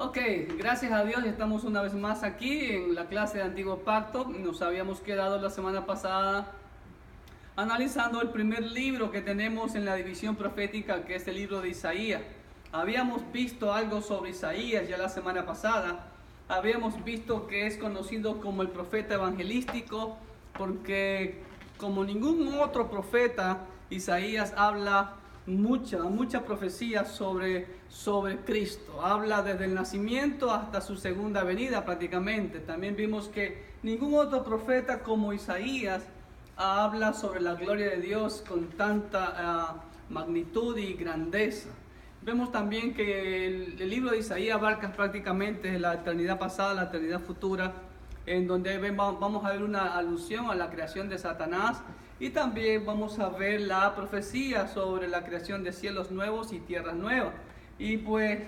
Ok, gracias a Dios estamos una vez más aquí en la clase de Antiguo Pacto. Nos habíamos quedado la semana pasada analizando el primer libro que tenemos en la división profética, que es el libro de Isaías. Habíamos visto algo sobre Isaías ya la semana pasada. Habíamos visto que es conocido como el profeta evangelístico porque como ningún otro profeta, Isaías habla mucha profecía sobre Cristo. Habla desde el nacimiento hasta su segunda venida prácticamente. También vimos que ningún otro profeta como Isaías habla sobre la gloria de Dios con tanta magnitud y grandeza. Vemos también que el libro de Isaías abarca prácticamente la eternidad pasada, la eternidad futura, en donde vamos a ver una alusión a la creación de Satanás y también vamos a ver la profecía sobre la creación de cielos nuevos y tierras nuevas. Y pues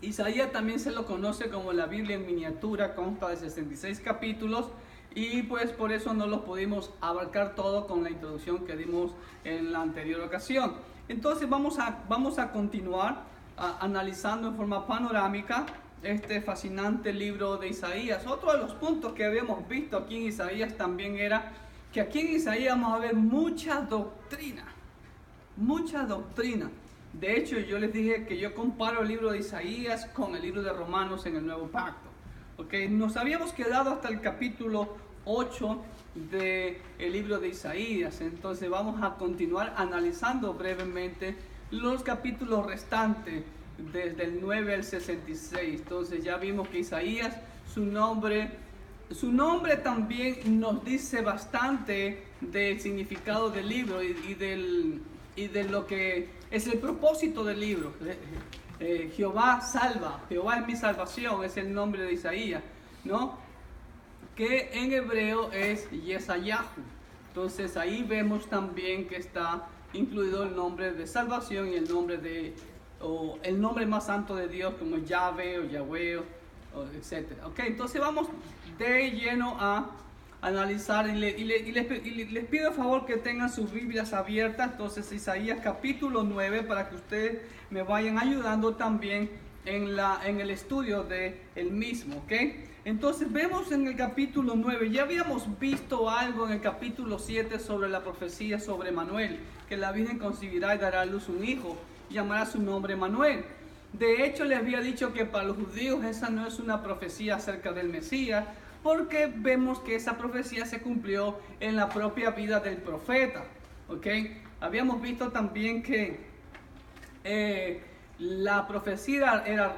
Isaías también se lo conoce como la Biblia en miniatura, consta de 66 capítulos y pues por eso no los pudimos abarcar todo con la introducción que dimos en la anterior ocasión. Entonces vamos a continuar analizando en forma panorámica este fascinante libro de Isaías. Otro de los puntos que habíamos visto aquí en Isaías también era que aquí en Isaías vamos a ver mucha doctrina. De hecho, yo les dije que yo comparo el libro de Isaías con el libro de Romanos en el Nuevo Pacto. ¿Okay? Nos habíamos quedado hasta el capítulo 8 del libro de Isaías. Entonces vamos a continuar analizando brevemente los capítulos restantes desde el 9 al 66. Entonces ya vimos que Isaías, su nombre también nos dice bastante del significado del libro y de lo que es el propósito del libro. Jehová salva, Jehová es mi salvación, es el nombre de Isaías, ¿no? Que en hebreo es Yesayahu. Entonces ahí vemos también que está incluido el nombre de salvación y el nombre más santo de Dios como Yahvé o Yahweh, etc. Okay, entonces vamos de lleno a analizar y les pido por favor que tengan sus Biblias abiertas. Entonces Isaías capítulo 9 para que ustedes me vayan ayudando también en el estudio del mismo, ¿ok? Entonces vemos en el capítulo 9, ya habíamos visto algo en el capítulo 7 sobre la profecía sobre Manuel, que la Virgen concebirá y dará a luz un hijo, y llamará su nombre Manuel. De hecho les había dicho que para los judíos esa no es una profecía acerca del Mesías, porque vemos que esa profecía se cumplió en la propia vida del profeta, ¿ok? Habíamos visto también que la profecía era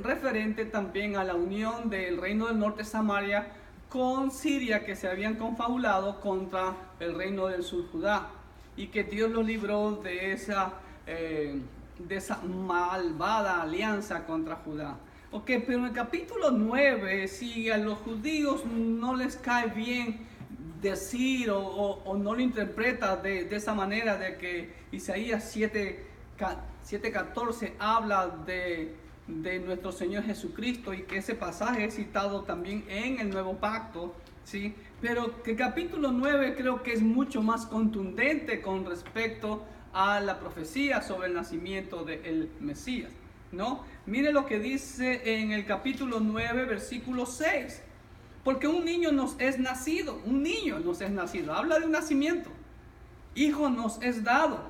referente también a la unión del reino del norte Samaria con Siria, que se habían confabulado contra el reino del sur Judá, y que Dios los libró de esa malvada alianza contra Judá. Ok, pero en el capítulo 9, si a los judíos no les cae bien decir o no lo interpreta de esa manera, de que Isaías 7:14 habla de nuestro Señor Jesucristo y que ese pasaje es citado también en el Nuevo Pacto, ¿sí? Pero que el capítulo 9 creo que es mucho más contundente con respecto a la profecía sobre el nacimiento del Mesías, ¿no? Mire lo que dice en el capítulo 9, versículo 6. Porque un niño nos es nacido, habla de un nacimiento. Hijo nos es dado,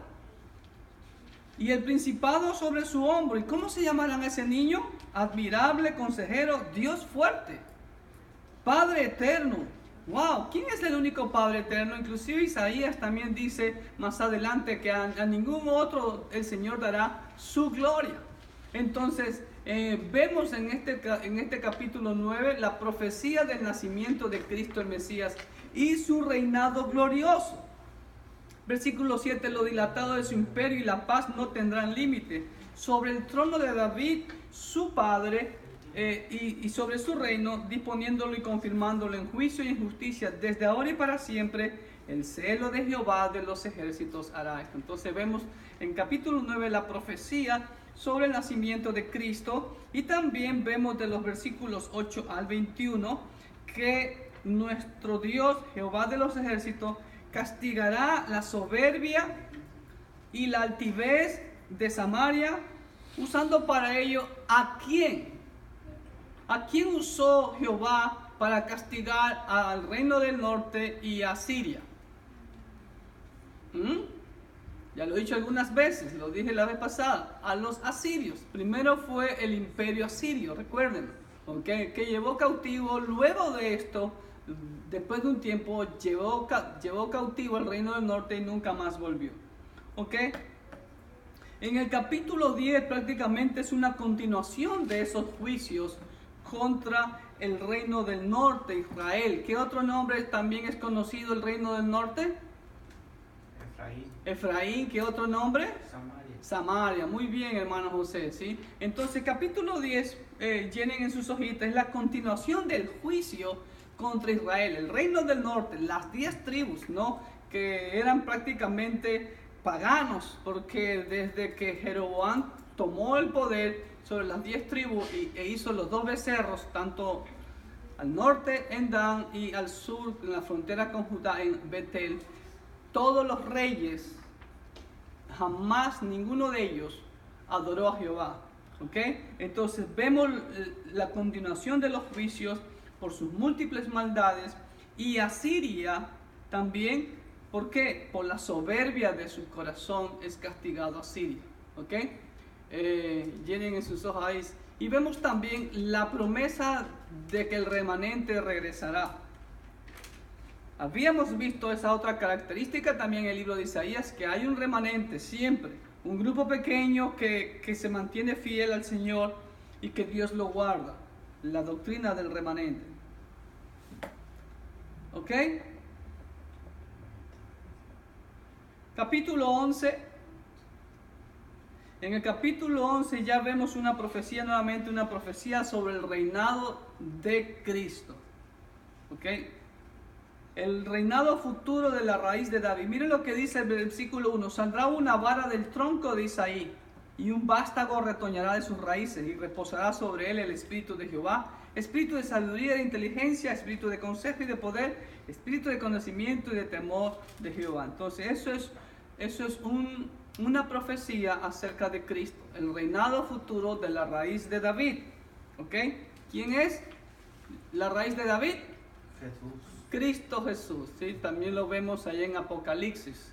y el principado sobre su hombro. ¿Y cómo se llamarán a ese niño? Admirable, consejero, Dios fuerte, Padre eterno. Wow, ¿quién es el único Padre eterno? Inclusive Isaías también dice más adelante que a ningún otro el Señor dará su gloria. Entonces vemos en este capítulo 9 la profecía del nacimiento de Cristo el Mesías y su reinado glorioso. Versículo 7, lo dilatado de su imperio y la paz no tendrán límite. Sobre el trono de David, su padre, y sobre su reino, disponiéndolo y confirmándolo en juicio y en justicia, desde ahora y para siempre, el celo de Jehová de los ejércitos hará esto. Entonces vemos en capítulo 9 la profecía sobre el nacimiento de Cristo, y también vemos de los versículos 8 al 21 que nuestro Dios, Jehová de los ejércitos, castigará la soberbia y la altivez de Samaria Usando para ello, ¿a quién? ¿A quién usó Jehová para castigar al reino del norte y a Siria? Ya lo he dicho algunas veces, lo dije la vez pasada, a los asirios. Primero fue el imperio asirio, recuerden, ¿okay? Que llevó cautivo, luego de esto, después de un tiempo, llevó cautivo el reino del norte y nunca más volvió. ¿Ok? En el capítulo 10 prácticamente es una continuación de esos juicios contra el reino del norte, Israel. ¿Qué otro nombre también es conocido el reino del norte? Efraín. ¿Qué otro nombre? Samaria. Muy bien, hermano José, ¿sí? Entonces, capítulo 10, llenen en sus hojitas, es la continuación del juicio contra Israel. El reino del norte, las 10 tribus, ¿no? Que eran prácticamente paganos, porque desde que Jeroboam tomó el poder sobre las 10 tribus e hizo los 2 becerros, tanto al norte en Dan y al sur en la frontera con Judá en Betel, todos los reyes, jamás ninguno de ellos adoró a Jehová. ¿Ok? Entonces vemos la continuación de los juicios por sus múltiples maldades, y Asiria también, ¿por qué? Por la soberbia de su corazón es castigado Asiria. ¿Ok? Llenen en sus ojos ahí. Y vemos también la promesa de que el remanente regresará. Habíamos visto esa otra característica también en el libro de Isaías, que hay un remanente siempre, un grupo pequeño que se mantiene fiel al Señor y que Dios lo guarda, la doctrina del remanente. ¿Ok? Capítulo 11. En el capítulo 11 ya vemos una profecía, nuevamente una profecía sobre el reinado de Cristo. ¿Ok? El reinado futuro de la raíz de David. Miren lo que dice el versículo 1. Saldrá una vara del tronco de Isaí, y un vástago retoñará de sus raíces, y reposará sobre él el espíritu de Jehová, espíritu de sabiduría y de inteligencia, espíritu de consejo y de poder, espíritu de conocimiento y de temor de Jehová. Entonces eso es una profecía acerca de Cristo, el reinado futuro de la raíz de David. ¿Ok? ¿Quién es la raíz de David? Jesús. Cristo Jesús, ¿sí? También lo vemos allá en Apocalipsis,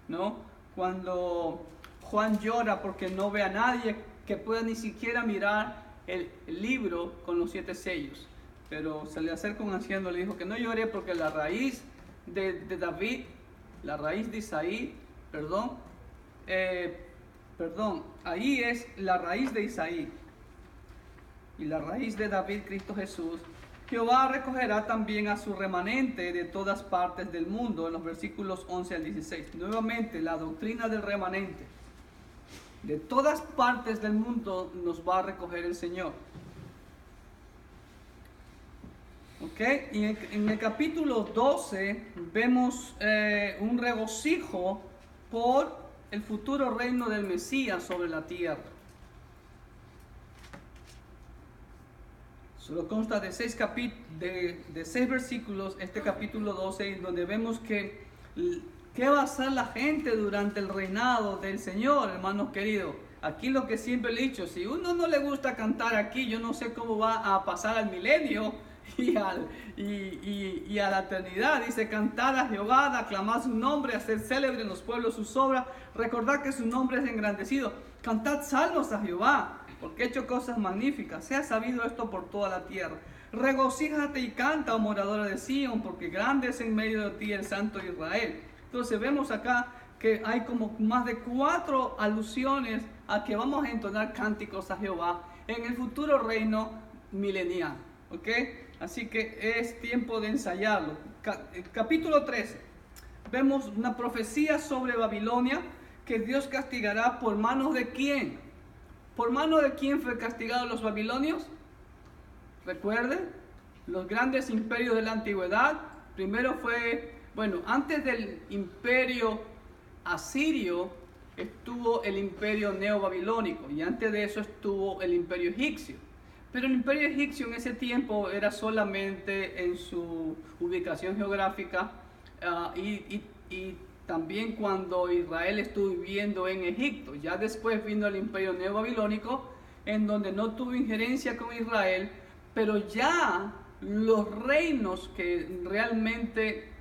¿no? Cuando Juan llora porque no ve a nadie que pueda ni siquiera mirar el libro con los 7 sellos. Pero se le acerca un anciano y le dijo que no llore porque la raíz de David, la raíz de Isaí, ahí es la raíz de Isaí. Y la raíz de David, Cristo Jesús. Jehová recogerá también a su remanente de todas partes del mundo, en los versículos 11 al 16. Nuevamente, la doctrina del remanente. De todas partes del mundo nos va a recoger el Señor. ¿Ok? Y en el capítulo 12 vemos un regocijo por el futuro reino del Mesías sobre la tierra. Solo consta de 6 versículos, este capítulo 12, donde vemos que qué va a hacer la gente durante el reinado del Señor, hermanos queridos. Aquí lo que siempre he dicho, si uno no le gusta cantar aquí, yo no sé cómo va a pasar al milenio y a la eternidad. Dice: cantar a Jehová, aclamar su nombre, hacer célebre en los pueblos sus obras, recordar que su nombre es engrandecido. Cantad salmos a Jehová, porque ha hecho cosas magníficas. Sea sabido esto por toda la tierra. Regocíjate y canta, oh moradora de Sion, porque grande es en medio de ti el Santo de Israel. Entonces vemos acá que hay como más de 4 alusiones a que vamos a entonar cánticos a Jehová en el futuro reino milenial. ¿Ok? Así que es tiempo de ensayarlo. Capítulo 13. Vemos una profecía sobre Babilonia, que Dios castigará por manos de quién. ¿Por mano de quién fue castigados los babilonios? Recuerden, los grandes imperios de la antigüedad. Primero fue, antes del imperio asirio estuvo el imperio neobabilónico, y antes de eso estuvo el imperio egipcio. Pero el imperio egipcio en ese tiempo era solamente en su ubicación geográfica y también cuando Israel estuvo viviendo en Egipto. Ya después vino el imperio neobabilónico, en donde no tuvo injerencia con Israel, pero ya los reinos que realmente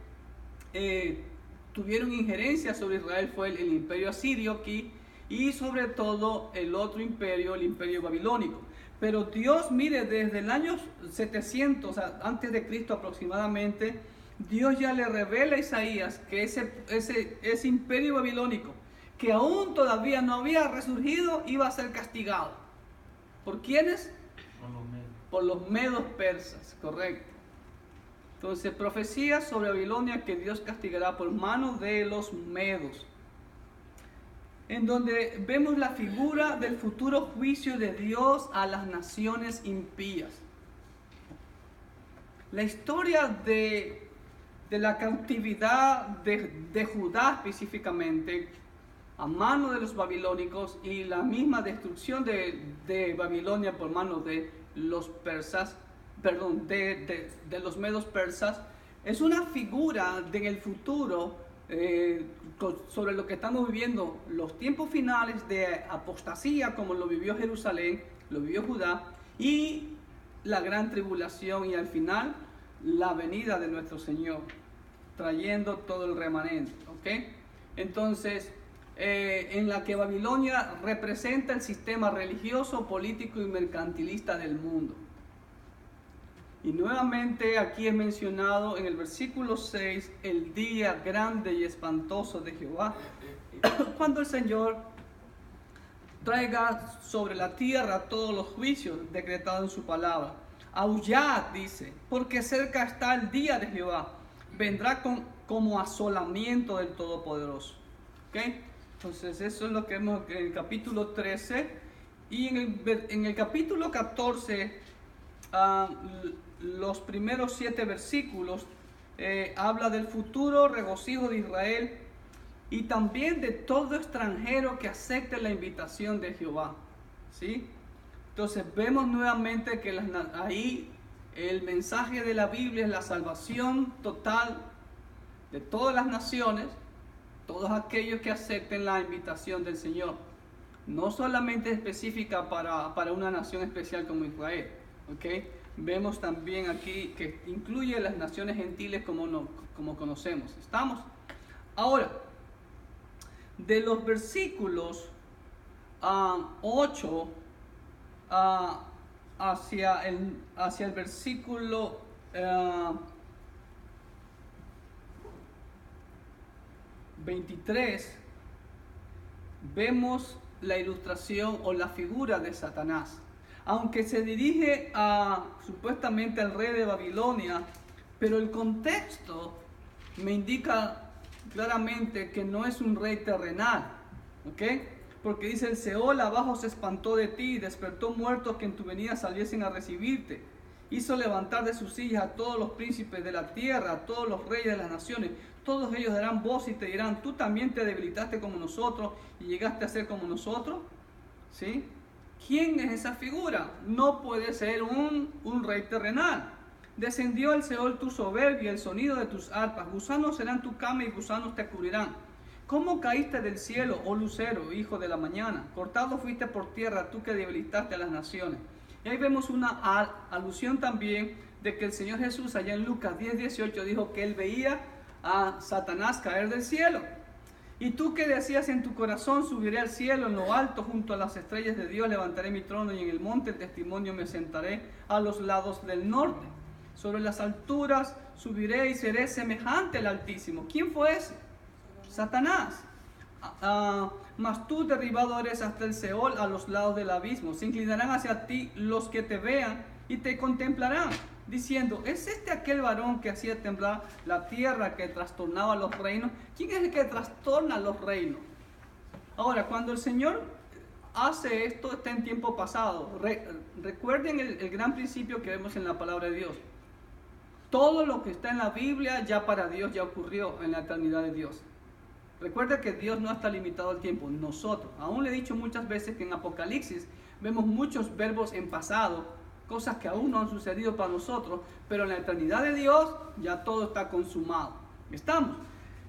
tuvieron injerencia sobre Israel fue el imperio asirio aquí, y sobre todo el otro imperio, el imperio babilónico. Pero Dios, mire, desde el año 700 antes de Cristo aproximadamente, Dios ya le revela a Isaías que ese imperio babilónico, que aún todavía no había resurgido, iba a ser castigado. ¿Por quiénes? Por los medos persas, correcto. Entonces, profecía sobre Babilonia que Dios castigará por mano de los medos, en donde vemos la figura del futuro juicio de Dios a las naciones impías. La historia de la cautividad de Judá específicamente a mano de los babilónicos y la misma destrucción de Babilonia por mano de los persas, de los medos persas, es una figura en el futuro sobre lo que estamos viviendo, los tiempos finales de apostasía, como lo vivió Jerusalén, lo vivió Judá, y la gran tribulación, y al final la venida de nuestro Señor, trayendo todo el remanente, ¿ok? Entonces, en la que Babilonia representa el sistema religioso, político y mercantilista del mundo. Y nuevamente aquí es mencionado en el versículo 6 el día grande y espantoso de Jehová, cuando el Señor traiga sobre la tierra todos los juicios decretados en su palabra. Aullad, dice, porque cerca está el día de Jehová, vendrá como asolamiento del Todopoderoso. ¿Okay? Entonces eso es lo que vemos en el capítulo 13, y en el capítulo 14, los primeros 7 versículos habla del futuro regocijo de Israel y también de todo extranjero que acepte la invitación de Jehová, ¿sí? Entonces vemos nuevamente que ahí el mensaje de la Biblia es la salvación total de todas las naciones, todos aquellos que acepten la invitación del Señor, no solamente específica para una nación especial como Israel, ¿ok? Vemos también aquí que incluye las naciones gentiles como conocemos. ¿Estamos? Ahora, de los versículos 8 hacia el versículo 23, vemos la ilustración o la figura de Satanás. Aunque se dirige supuestamente al rey de Babilonia, pero el contexto me indica claramente que no es un rey terrenal, ¿ok? Porque dice: el Seol abajo se espantó de ti y despertó muertos que en tu venida saliesen a recibirte. Hizo levantar de sus sillas a todos los príncipes de la tierra, a todos los reyes de las naciones. Todos ellos darán voz y te dirán: tú también te debilitaste como nosotros y llegaste a ser como nosotros, ¿sí? ¿Quién es esa figura? No puede ser un rey terrenal. Descendió al Seol tu soberbia, el sonido de tus arpas. Gusanos serán tu cama y gusanos te cubrirán. ¿Cómo caíste del cielo, oh lucero, hijo de la mañana? Cortado fuiste por tierra, tú que debilitaste a las naciones. Y ahí vemos una alusión también de que el Señor Jesús allá en Lucas 10:18 dijo que él veía a Satanás caer del cielo. Y tú que decías en tu corazón: subiré al cielo, en lo alto, junto a las estrellas de Dios, levantaré mi trono, y en el monte del testimonio me sentaré a los lados del norte. Sobre las alturas subiré y seré semejante al Altísimo. ¿Quién fue ese? Satanás. Mas tú derribado eres hasta el Seol, a los lados del abismo. Se inclinarán hacia ti los que te vean y te contemplarán, diciendo: ¿es este aquel varón que hacía temblar la tierra, que trastornaba los reinos? ¿Quién es el que trastorna los reinos? Ahora, cuando el Señor hace esto, está en tiempo pasado. Recuerden el gran principio que vemos en la palabra de Dios. Todo lo que está en la Biblia ya para Dios ya ocurrió en la eternidad de Dios. Recuerda que Dios no está limitado al tiempo. Nosotros, aún le he dicho muchas veces que en Apocalipsis vemos muchos verbos en pasado, cosas que aún no han sucedido para nosotros, pero en la eternidad de Dios ya todo está consumado. ¿Estamos?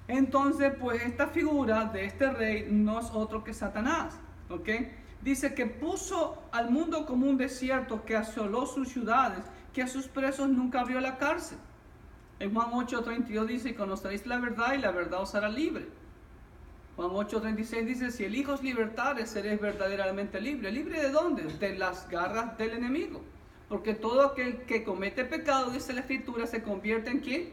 Entonces, pues esta figura de este rey no es otro que Satanás, ¿ok? Dice que puso al mundo como un desierto, que asoló sus ciudades, que a sus presos nunca abrió la cárcel. En Juan 8:32 dice: conoceréis la verdad y la verdad os hará libre. Juan 8:36 dice: si el Hijo os libertare, seréis verdaderamente libre. ¿Libre de dónde? De las garras del enemigo. Porque todo aquel que comete pecado, dice la Escritura, se convierte en ¿quién?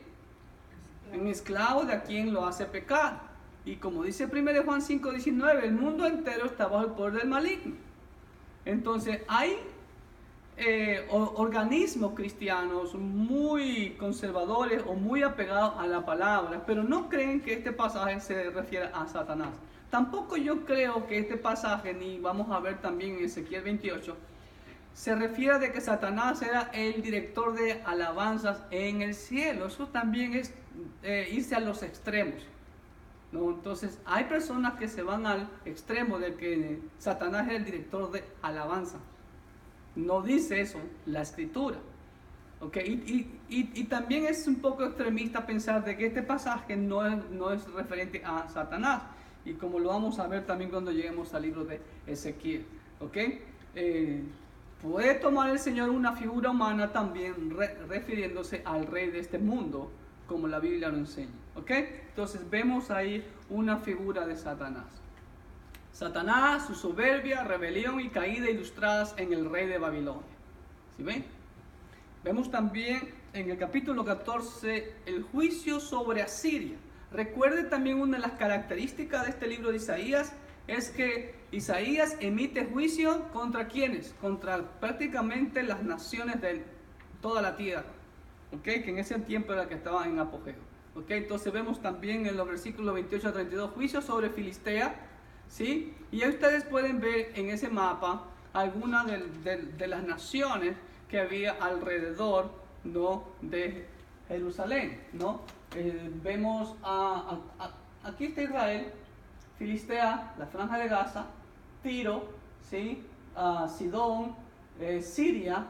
En esclavo de a quien lo hace pecar. Y como dice 1 Juan 5:19, el mundo entero está bajo el poder del maligno. Entonces hay organismos cristianos muy conservadores o muy apegados a la palabra, pero no creen que este pasaje se refiere a Satanás. Tampoco yo creo que este pasaje, ni vamos a ver también en Ezequiel 28, se refiere de que Satanás era el director de alabanzas en el cielo. Eso también es irse a los extremos, ¿no? Entonces hay personas que se van al extremo de que Satanás es el director de alabanza. No dice eso la Escritura, ¿ok? Y también es un poco extremista pensar de que este pasaje no es referente a Satanás. Y como lo vamos a ver también cuando lleguemos al libro de Ezequiel, ¿ok? Puede tomar el Señor una figura humana también refiriéndose al rey de este mundo, como la Biblia lo enseña, ¿ok? Entonces vemos ahí una figura de Satanás. Satanás, su soberbia, rebelión y caída ilustradas en el rey de Babilonia. ¿Sí ven? Vemos también en el capítulo 14 el juicio sobre Asiria. Recuerde también una de las características de este libro de Isaías es que Isaías emite juicio ¿contra quiénes? Contra prácticamente las naciones de toda la tierra, ¿ok? Que en ese tiempo era que estaban en apogeo, ¿ok? Entonces vemos también en los versículos 28 a 32 juicio sobre Filistea, ¿sí? Y ahí ustedes pueden ver en ese mapa algunas de las naciones que había alrededor, ¿no? De Jerusalén, ¿no? Vemos aquí está Israel, Filistea, la franja de Gaza, Tiro, ¿sí? Sidón, Siria,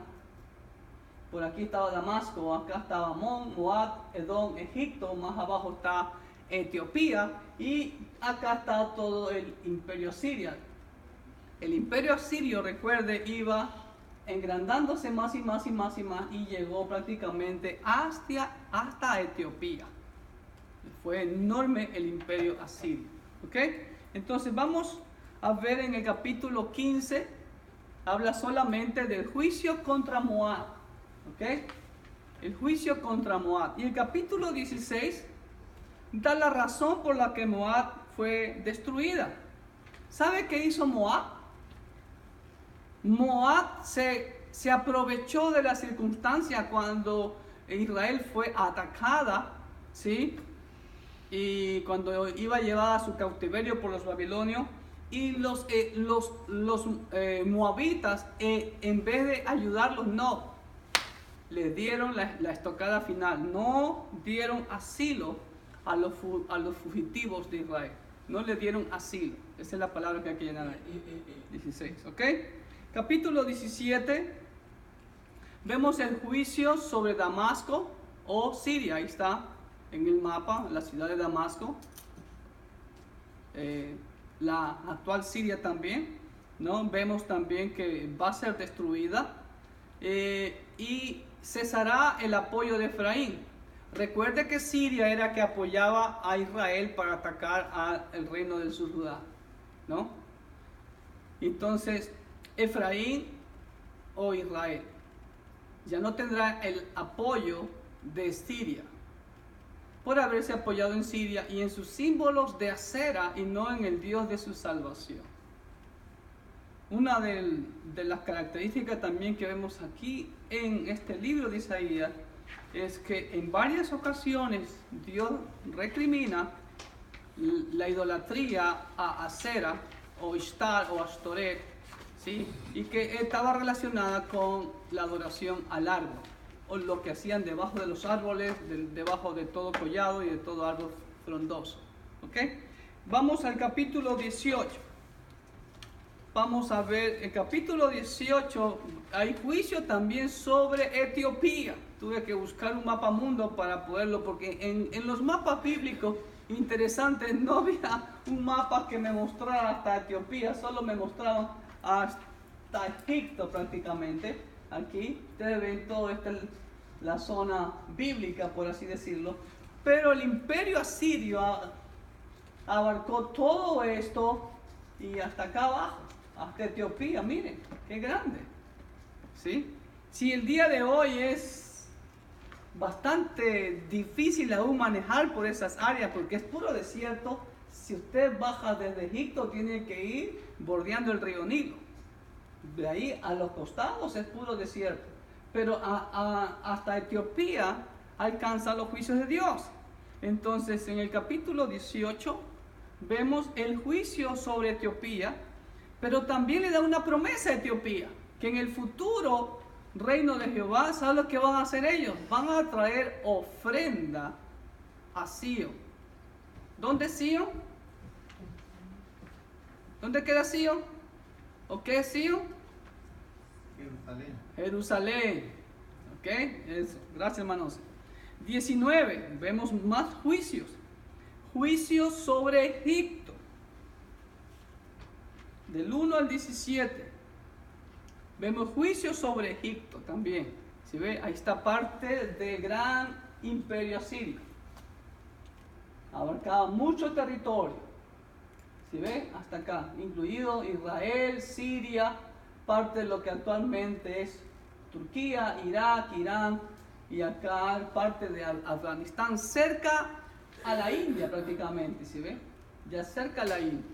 por aquí estaba Damasco, acá estaba Amón, Moab, Edom, Egipto, más abajo está Etiopía y acá está todo el imperio asirio. El imperio asirio, recuerde, iba engrandándose más y más y más y más y llegó prácticamente hasta Etiopía. Fue enorme el imperio asirio, ¿ok? Entonces vamos a ver en el capítulo 15, habla solamente del juicio contra Moab, ¿ok? El juicio contra Moab. Y el capítulo 16 da la razón por la que Moab fue destruida. ¿Sabe qué hizo Moab? Moab se aprovechó de la circunstancia cuando Israel fue atacada, ¿sí? Y cuando iba llevada a su cautiverio por los babilonios, y los moabitas, en vez de ayudarlos, no, le dieron la estocada final, no dieron asilo a los fugitivos de Israel, no le dieron asilo. Esa es la palabra que hay que llenar ahí. 16, ¿ok? Capítulo 17, vemos el juicio sobre Damasco o Siria. Ahí está en el mapa la ciudad de Damasco, la actual Siria también, ¿no? Vemos también que va a ser destruida y cesará el apoyo de Efraín. Recuerde que Siria era que apoyaba a Israel para atacar al reino del sur Judá, ¿no? Entonces Efraín o Israel ya no tendrá el apoyo de Siria por haberse apoyado en Siria y en sus símbolos de acera y no en el Dios de su salvación. Una de las características también que vemos aquí en este libro de Isaías es que en varias ocasiones Dios recrimina la idolatría a Acera o Ishtar o Ashtoret, ¿sí? Y que estaba relacionada con la adoración al árbol, o lo que hacían debajo de los árboles, debajo de todo collado y de todo árbol frondoso. ¿Ok? Vamos al capítulo 18. Vamos a ver el capítulo 18. Hay juicio también sobre Etiopía. Tuve que buscar un mapa mundo para poderlo, porque en los mapas bíblicos interesante, no había un mapa que me mostrara hasta Etiopía, solo me mostraba hasta Egipto prácticamente. Aquí ustedes ven todo la zona bíblica, por así decirlo, pero el imperio asirio abarcó todo esto y hasta acá abajo, hasta Etiopía. Miren, qué grande, ¿sí? Si el día de hoy es bastante difícil aún manejar por esas áreas porque es puro desierto, si usted baja desde Egipto tiene que ir bordeando el río Nilo. De ahí a los costados es puro desierto, pero hasta Etiopía alcanza los juicios de Dios. Entonces en el capítulo 18 vemos el juicio sobre Etiopía, pero también le da una promesa a Etiopía, que en el futuro reino de Jehová, ¿sabe lo que van a hacer ellos? Van a traer ofrenda a Sion. ¿Dónde es Sion? ¿Dónde queda Sion? ¿O qué es Sion? Jerusalén. Jerusalén. ¿Ok? Eso. Gracias, hermanos. 19. Vemos más juicios. Juicios sobre Egipto. Del 1 al 17. Vemos juicios sobre Egipto también. ¿Sí ve? Ahí está parte del gran imperio asirio. Abarcaba mucho territorio. ¿Sí ve? Hasta acá. Incluido Israel, Siria, parte de lo que actualmente es Turquía, Irak, Irán y acá parte de Afganistán, cerca a la India prácticamente, ¿sí ve? Ya cerca a la India.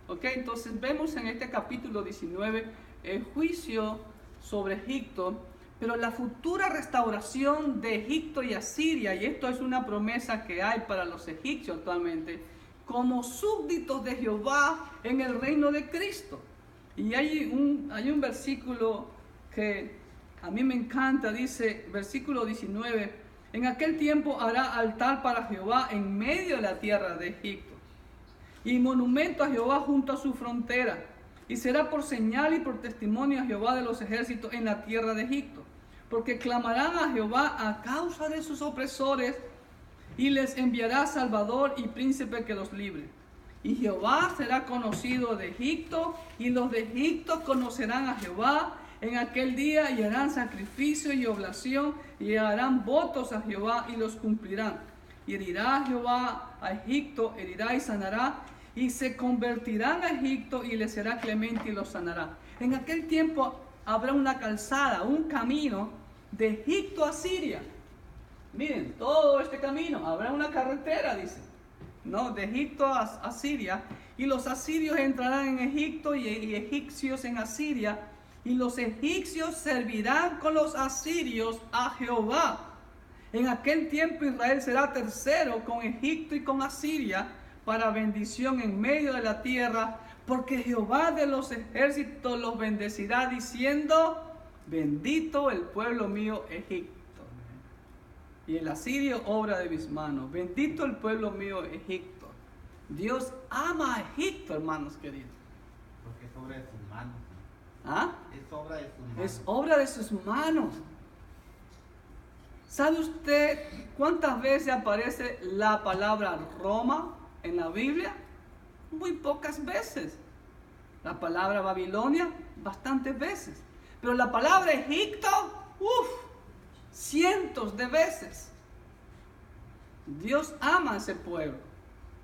¿Ok? Entonces vemos en este capítulo 19 el juicio sobre Egipto, pero la futura restauración de Egipto y Asiria, y esto es una promesa que hay para los egipcios actualmente, como súbditos de Jehová en el reino de Cristo. Y hay un versículo que a mí me encanta, dice, versículo 19, en aquel tiempo hará altar para Jehová en medio de la tierra de Egipto, y monumento a Jehová junto a su frontera, y será por señal y por testimonio a Jehová de los ejércitos en la tierra de Egipto, porque clamarán a Jehová a causa de sus opresores, y les enviará Salvador y príncipe que los libre. Y Jehová será conocido de Egipto, y los de Egipto conocerán a Jehová en aquel día, y harán sacrificio y oblación, y harán votos a Jehová, y los cumplirán. Y herirá Jehová a Egipto, herirá y sanará, y se convertirán a Egipto, y les será clemente y los sanará. En aquel tiempo habrá una calzada, un camino de Egipto a Siria. Miren, todo este camino, habrá una carretera, dice, ¿no? De Egipto a Siria, y los asirios entrarán en Egipto y egipcios en Asiria, y los egipcios servirán con los asirios a Jehová. En aquel tiempo Israel será tercero con Egipto y con Asiria para bendición en medio de la tierra, porque Jehová de los ejércitos los bendecirá diciendo, bendito el pueblo mío Egipto. Y el asirio, obra de mis manos. Bendito el pueblo mío Egipto. Dios ama a Egipto, hermanos queridos. Porque es obra de sus manos. ¿Ah? Es obra de sus manos. Es obra de sus manos. ¿Sabe usted cuántas veces aparece la palabra Roma en la Biblia? Muy pocas veces. La palabra Babilonia, bastantes veces. Pero la palabra Egipto, cientos de veces. Dios ama a ese pueblo.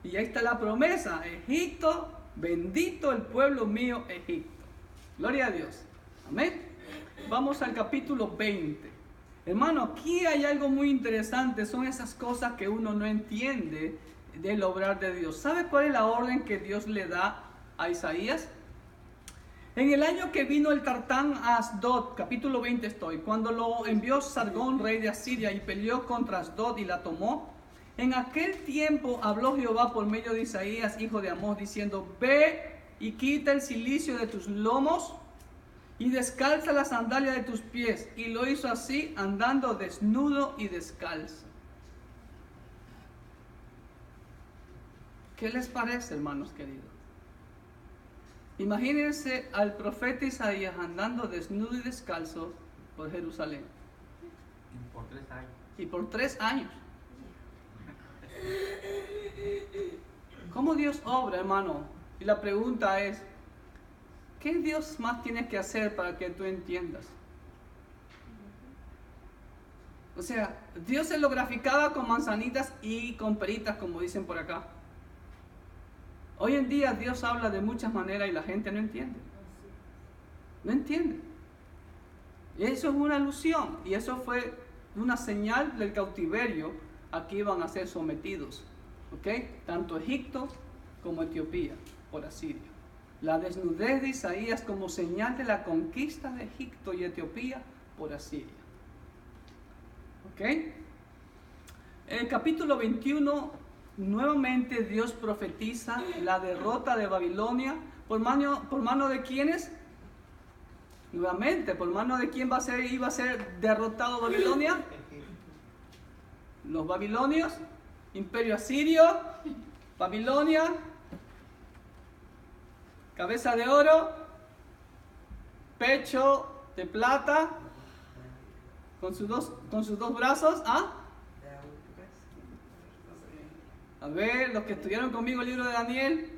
Y ahí está la promesa. Egipto, bendito el pueblo mío Egipto. Gloria a Dios. Amén. Vamos al capítulo 20. Hermano, aquí hay algo muy interesante. Son esas cosas que uno no entiende del obrar de Dios. ¿Sabe cuál es la orden que Dios le da a Isaías? En el año que vino el Tartán a Asdod, capítulo 20 estoy, cuando lo envió Sargón, rey de Asiria, y peleó contra Asdod y la tomó, en aquel tiempo habló Jehová por medio de Isaías, hijo de Amós, diciendo, ve y quita el cilicio de tus lomos y descalza la sandalia de tus pies. Y lo hizo así, andando desnudo y descalzo. ¿Qué les parece, hermanos queridos? Imagínense al profeta Isaías andando desnudo y descalzo por Jerusalén. Por 3 años. Y por 3 años. ¿Cómo Dios obra, hermano? Y la pregunta es, ¿qué Dios más tiene que hacer para que tú entiendas? O sea, Dios se lo graficaba con manzanitas y con peritas, como dicen por acá. Hoy en día Dios habla de muchas maneras y la gente no entiende. No entiende. Y eso es una alusión. Y eso fue una señal del cautiverio a que iban a ser sometidos. ¿Ok? Tanto Egipto como Etiopía por Asiria. La desnudez de Isaías como señal de la conquista de Egipto y Etiopía por Asiria. ¿Ok? En el capítulo 21, nuevamente Dios profetiza la derrota de Babilonia. ¿Por mano de quiénes? Nuevamente, ¿por mano de quién iba a ser derrotado Babilonia? Los babilonios, imperio asirio, Babilonia, cabeza de oro, pecho de plata, con sus dos brazos. A ver, los que estudiaron conmigo el libro de Daniel.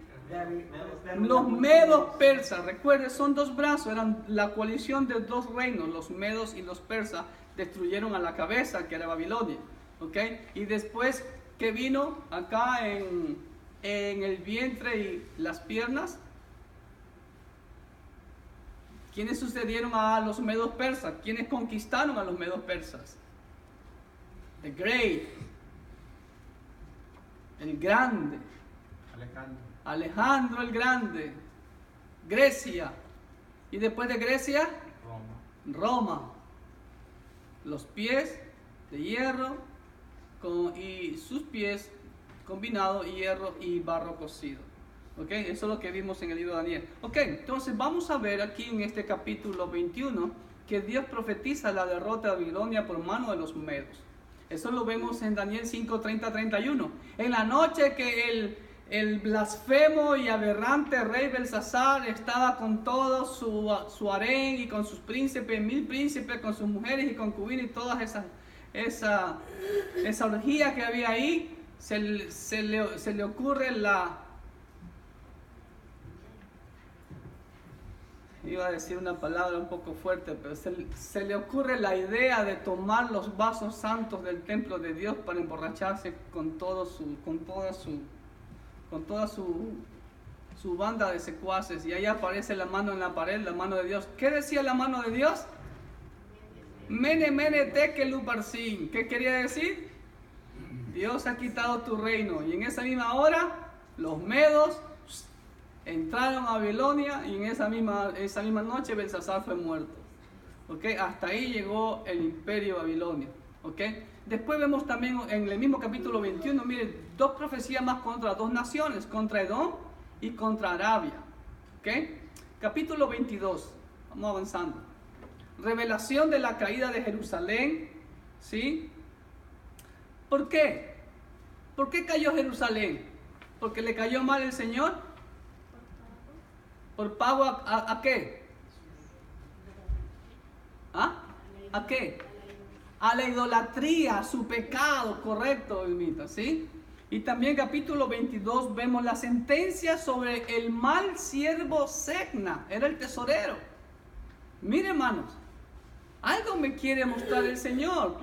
Los medos persas, recuerden, son dos brazos, eran la coalición de dos reinos, los medos y los persas, destruyeron a la cabeza, que era Babilonia. ¿Ok? Y después que vino acá en el vientre y las piernas, ¿quiénes sucedieron a los medos persas? ¿Quiénes conquistaron a los medos persas? The Great, el grande, Alejandro el Grande, Grecia, y después de Grecia, Roma. Los pies de hierro y sus pies combinados, hierro y barro cocido. ¿Ok? Eso es lo que vimos en el libro de Daniel. Ok, entonces vamos a ver aquí en este capítulo 21 que Dios profetiza la derrota de Babilonia por mano de los medos. Eso lo vemos en Daniel 5, 30-31. En la noche que el blasfemo y aberrante rey Belsasar estaba con todo su harén y con sus príncipes, 1000 príncipes, con sus mujeres y concubinas y toda esa orgía que había ahí, se le ocurre iba a decir una palabra un poco fuerte, pero se le ocurre la idea de tomar los vasos santos del templo de Dios para emborracharse con toda su banda de secuaces, y ahí aparece la mano en la pared, la mano de Dios. ¿Qué decía la mano de Dios? Mene, mene, tekel uparsin. ¿Qué quería decir? Dios ha quitado tu reino. Y en esa misma hora, los medos entraron a Babilonia, y en esa misma noche Belsasar fue muerto. ¿Ok? Hasta ahí llegó el imperio babilonio. ¿Ok? Después vemos también en el mismo capítulo 21, miren, dos profecías más contra dos naciones, contra Edom y contra Arabia. ¿Ok? Capítulo 22, vamos avanzando. Revelación de la caída de Jerusalén. ¿Sí? ¿Por qué? ¿Por qué cayó Jerusalén? ¿Porque le cayó mal el Señor? ¿Por pago a qué? ¿A qué? A la idolatría, a su pecado, correcto, Vilmita, ¿sí? Y también capítulo 22 vemos la sentencia sobre el mal siervo Secna, era el tesorero. Miren, hermanos, algo me quiere mostrar el Señor.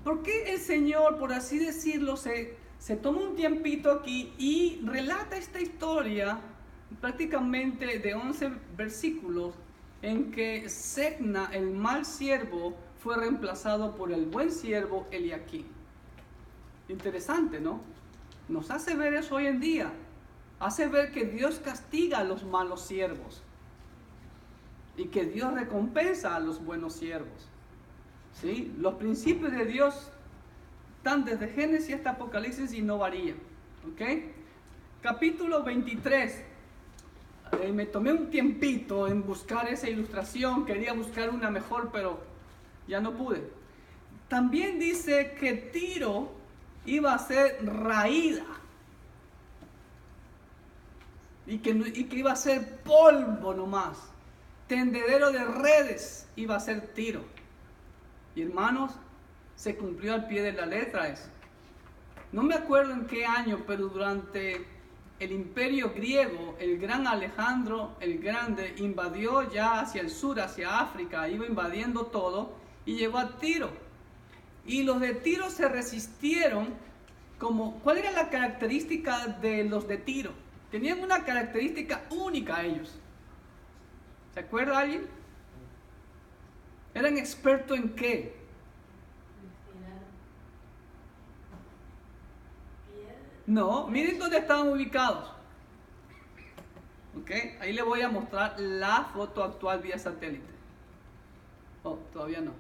¿Por qué el Señor, por así decirlo, se toma un tiempito aquí y relata esta historia prácticamente de 11 versículos en que Secna, el mal siervo, fue reemplazado por el buen siervo Eliaquim? Interesante, ¿no? Nos hace ver eso hoy en día. Hace ver que Dios castiga a los malos siervos y que Dios recompensa a los buenos siervos. ¿Sí? Los principios de Dios están desde Génesis hasta Apocalipsis y no varían. ¿Ok? Capítulo 23. Me tomé un tiempito en buscar esa ilustración. Quería buscar una mejor, pero ya no pude. También dice que Tiro iba a ser raída y que iba a ser polvo nomás. Tendedero de redes iba a ser Tiro. Y hermanos, se cumplió al pie de la letra eso. no me acuerdo en qué año, pero durante el imperio griego, el gran Alejandro el Grande invadió ya hacia el sur, hacia África, iba invadiendo todo y llegó a Tiro. Y los de Tiro se resistieron. ¿Cuál era la característica de los de Tiro? Tenían una característica única ellos. ¿Se acuerda alguien? ¿Eran expertos en qué? No, miren dónde estaban ubicados. ¿Ok? Ahí le voy a mostrar la foto actual vía satélite. Oh, todavía no.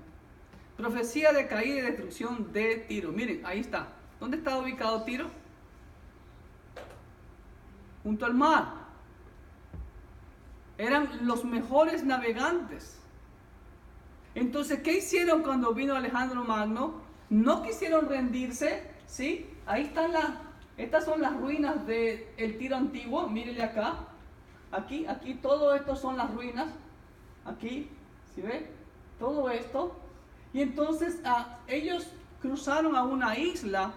Profecía de caída y destrucción de Tiro. Miren, ahí está. ¿Dónde está ubicado Tiro? Junto al mar. Eran los mejores navegantes. Entonces, ¿qué hicieron cuando vino Alejandro Magno? No quisieron rendirse, ¿sí? Ahí están estas son las ruinas del Tiro antiguo. Mírenle acá. Aquí, todo esto son las ruinas. Aquí, ¿sí ve? Todo esto. Y entonces ellos cruzaron a una isla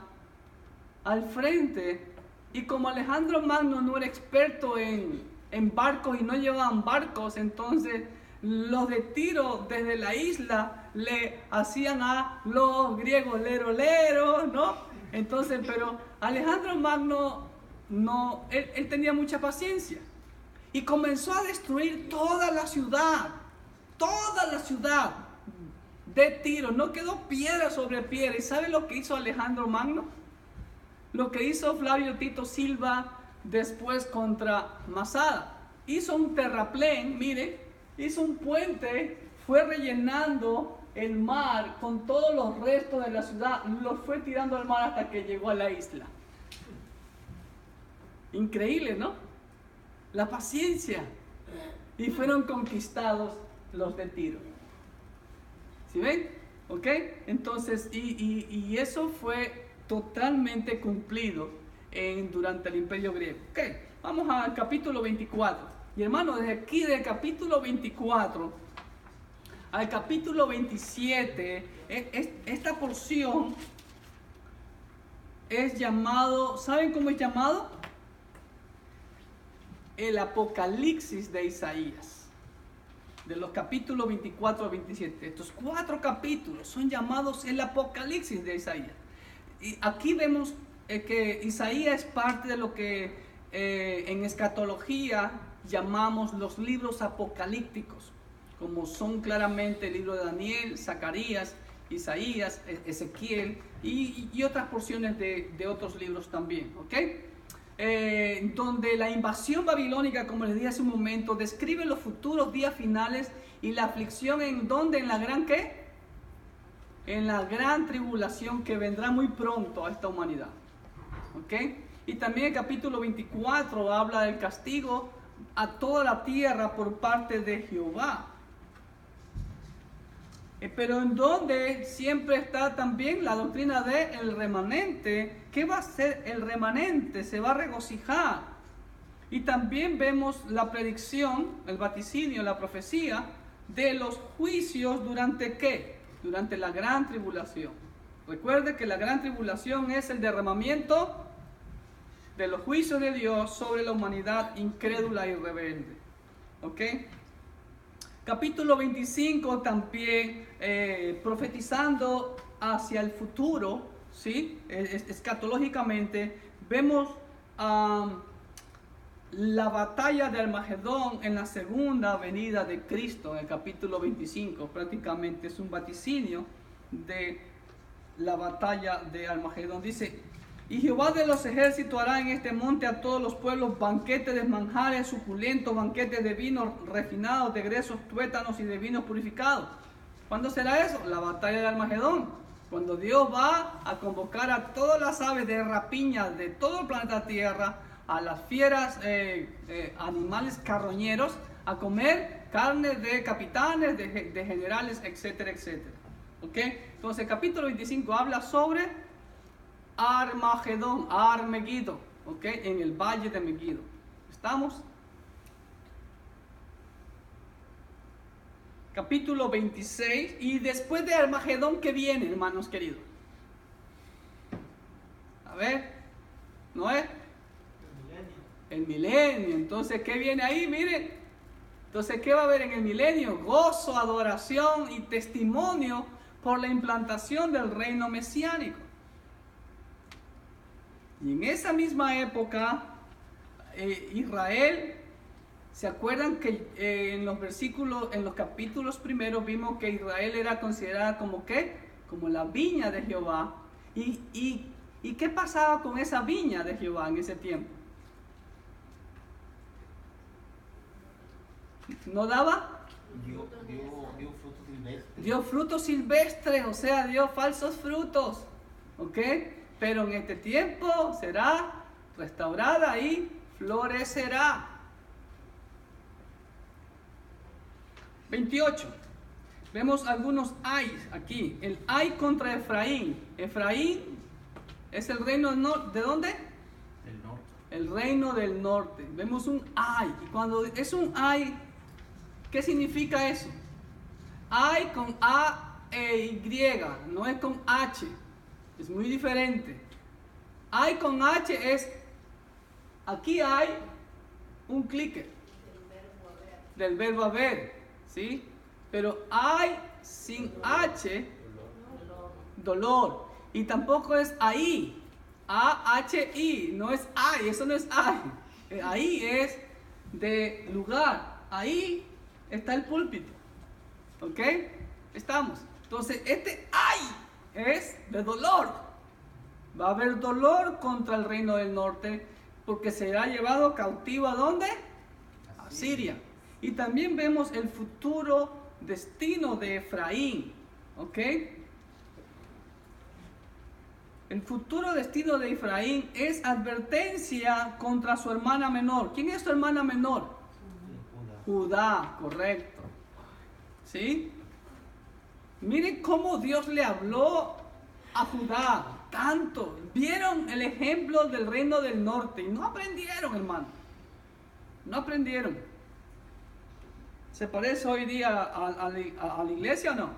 al frente. Y como Alejandro Magno no era experto en barcos y no llevaban barcos, entonces los de Tiro desde la isla le hacían a los griegos lero lero, ¿no? Entonces, pero Alejandro Magno él tenía mucha paciencia y comenzó a destruir toda la ciudad de Tiro. No quedó piedra sobre piedra. ¿Y sabe lo que hizo Alejandro Magno? Lo que hizo Flavio Tito Silva después contra Masada. Hizo un terraplén, mire, hizo un puente, fue rellenando el mar con todos los restos de la ciudad, los fue tirando al mar hasta que llegó a la isla. Increíble, ¿no? La paciencia. Y fueron conquistados los de Tiro. ¿Sí ven? ¿Ok? Entonces, y eso fue totalmente cumplido durante el imperio griego. Ok, vamos al capítulo 24. Y hermano, desde aquí, del capítulo 24 al capítulo 27, esta porción es llamado, ¿saben cómo es llamado? El Apocalipsis de Isaías. De los capítulos 24 al 27. Estos 4 capítulos son llamados el Apocalipsis de Isaías. Y aquí vemos que Isaías es parte de lo que en escatología llamamos los libros apocalípticos, como son claramente el libro de Daniel, Zacarías, Isaías, Ezequiel y otras porciones de otros libros también, ¿ok? Donde la invasión babilónica, como les dije hace un momento, describe los futuros días finales y la aflicción en la gran ¿qué? En la gran tribulación que vendrá muy pronto a esta humanidad, ¿ok? Y también el capítulo 24 habla del castigo a toda la tierra por parte de Jehová. Pero en donde siempre está también la doctrina del remanente. ¿Qué va a ser el remanente? Se va a regocijar. Y también vemos la predicción, el vaticinio, la profecía de los juicios durante ¿qué? Durante la gran tribulación. Recuerde que la gran tribulación es el derramamiento de los juicios de Dios sobre la humanidad incrédula y rebelde. ¿Ok? Capítulo 25 también profetizando hacia el futuro, ¿sí? Escatológicamente, vemos la batalla de Armagedón en la segunda venida de Cristo, en el capítulo 25. Prácticamente es un vaticinio de la batalla de Armagedón. Dice: y Jehová de los ejércitos hará en este monte a todos los pueblos banquetes de manjares suculentos, banquetes de vinos refinados, de gresos, tuétanos y de vinos purificados. ¿Cuándo será eso? La batalla de Armagedón, cuando Dios va a convocar a todas las aves de rapiña de todo el planeta Tierra, a las fieras, animales carroñeros, a comer carne de capitanes, de generales, etcétera, etcétera. ¿Ok? Entonces el capítulo 25 habla sobre Armagedón, Armegido, ¿ok? En el valle de Megiddo. ¿Estamos? Capítulo 26. Y después de Armagedón, ¿qué viene, hermanos queridos? A ver, ¿no es? El milenio. Entonces, ¿qué viene ahí? Miren. Entonces, ¿qué va a haber en el milenio? Gozo, adoración y testimonio por la implantación del reino mesiánico. Y en esa misma época, Israel, ¿se acuerdan que en los capítulos primeros vimos que Israel era considerada como qué? Como la viña de Jehová. ¿Y qué pasaba con esa viña de Jehová en ese tiempo? ¿No daba? Dio frutos silvestres. Dio frutos silvestres, o sea, dio falsos frutos. ¿Ok? Pero en este tiempo será restaurada y florecerá. 28. Vemos algunos ayes aquí. El ay contra Efraín. Efraín es el reino del norte. ¿De dónde? Del norte. El reino del norte. Vemos un ay. Y cuando es un ay, ¿qué significa eso? Ay con A e Y, no es con H. Es muy diferente. Ay con H es, aquí hay un clique del verbo haber, ¿sí? Pero ay sin H, dolor. Y tampoco es ahí, A-H-I, no es ay, eso no es ay. Ahí es de lugar, ahí está el púlpito. ¿Ok? Estamos. Entonces, este ay es de dolor. Va a haber dolor contra el reino del norte porque será llevado cautivo ¿a dónde? A Siria. Y también vemos el futuro destino de Efraín. ¿Ok? El futuro destino de Efraín es advertencia contra su hermana menor. ¿Quién es su hermana menor? Judá, correcto. ¿Sí? Miren cómo Dios le habló a Judá tanto. Vieron el ejemplo del reino del norte y no aprendieron, hermano. No aprendieron. ¿Se parece hoy día a la iglesia o no?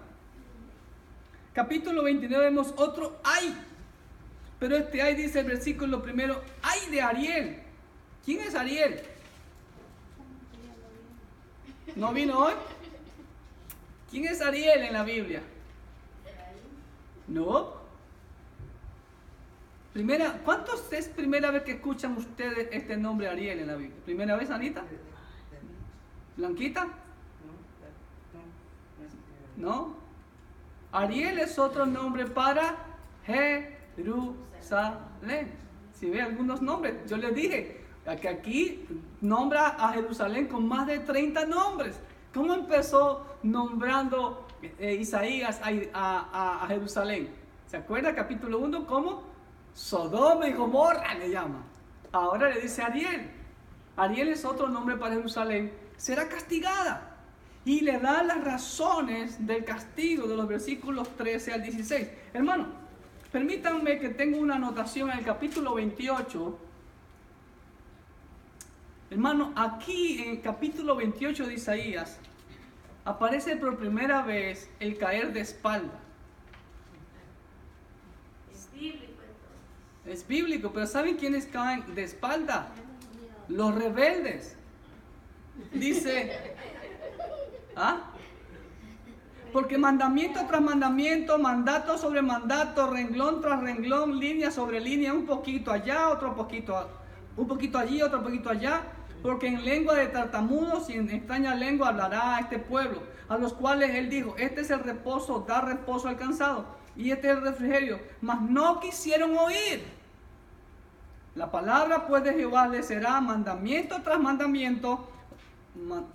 Capítulo 29 vemos otro ay. Pero este ay dice el versículo primero, ay de Ariel. ¿Quién es Ariel? ¿No vino hoy? ¿Quién es Ariel en la Biblia? ¿No? ¿Cuántos es primera vez que escuchan ustedes este nombre Ariel en la Biblia? ¿Primera vez, Anita? ¿Blanquita? ¿No? Ariel es otro nombre para Jerusalén. Si ve algunos nombres, yo les dije que aquí nombra a Jerusalén con más de 30 nombres. ¿Cómo empezó nombrando Isaías a Jerusalén? ¿Se acuerda? Capítulo 1, ¿cómo? Sodoma y Gomorra le llama. Ahora le dice Ariel. Ariel es otro nombre para Jerusalén. Será castigada. Y le da las razones del castigo de los versículos 13 al 16. Hermano, permítanme que tengo una anotación en el capítulo 28. Hermano, aquí en el capítulo 28 de Isaías aparece por primera vez el caer de espalda. Es bíblico entonces. Es bíblico, pero ¿saben quiénes caen de espalda? Los rebeldes. Dice, ¿ah? Porque mandamiento tras mandamiento, mandato sobre mandato, renglón tras renglón, línea sobre línea, un poquito allá, otro poquito, un poquito allí, otro poquito allá. Porque en lengua de tartamudos y en extraña lengua hablará a este pueblo, a los cuales él dijo, este es el reposo, da reposo al cansado, y este es el refrigerio, mas no quisieron oír. La palabra pues de Jehová les será mandamiento tras mandamiento,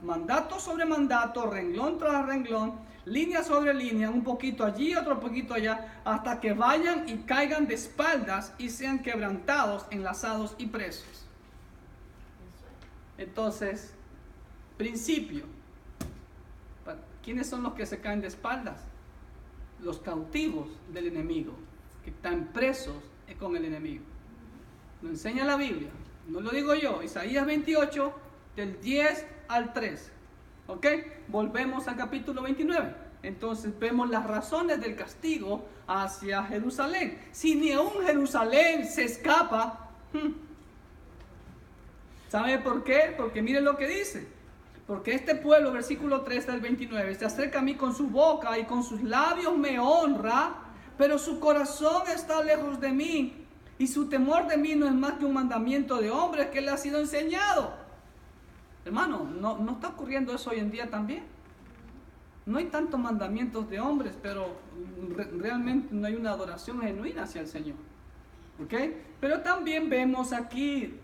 mandato sobre mandato, renglón tras renglón, línea sobre línea, un poquito allí, otro poquito allá, hasta que vayan y caigan de espaldas y sean quebrantados, enlazados y presos. Entonces, principio. ¿Quiénes son los que se caen de espaldas? Los cautivos del enemigo, que están presos con el enemigo. Lo enseña la Biblia, no lo digo yo. Isaías 28, del 10 al 13. ¿Ok? Volvemos al capítulo 29. entonces vemos las razones del castigo hacia Jerusalén. Si ni aún Jerusalén se escapa, ¿sabe por qué? Porque miren lo que dice. Porque este pueblo, versículo 3 del 29, se acerca a mí con su boca y con sus labios me honra, pero su corazón está lejos de mí y su temor de mí no es más que un mandamiento de hombres que le ha sido enseñado. Hermano, ¿no está ocurriendo eso hoy en día también? No hay tantos mandamientos de hombres, pero realmente no hay una adoración genuina hacia el Señor. ¿Ok? Pero también vemos aquí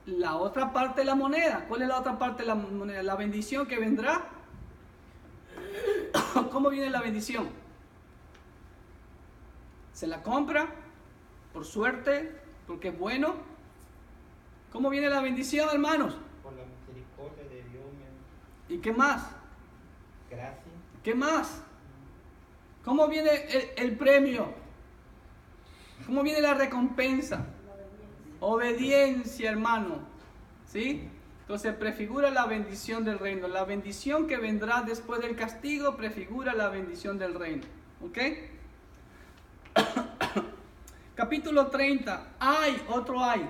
la otra parte de la moneda. ¿Cuál es la otra parte de la moneda? La bendición que vendrá. ¿Cómo viene la bendición? ¿Se la compra por suerte? ¿Porque es bueno? ¿Cómo viene la bendición, hermanos? Por la misericordia de Dios. ¿Y qué más? Gracias. ¿Qué más? ¿Cómo viene el premio? ¿Cómo viene la recompensa? Obediencia, hermano. ¿Sí? Entonces prefigura la bendición del reino. La bendición que vendrá después del castigo prefigura la bendición del reino. ¿Ok? Capítulo 30. Hay, otro hay.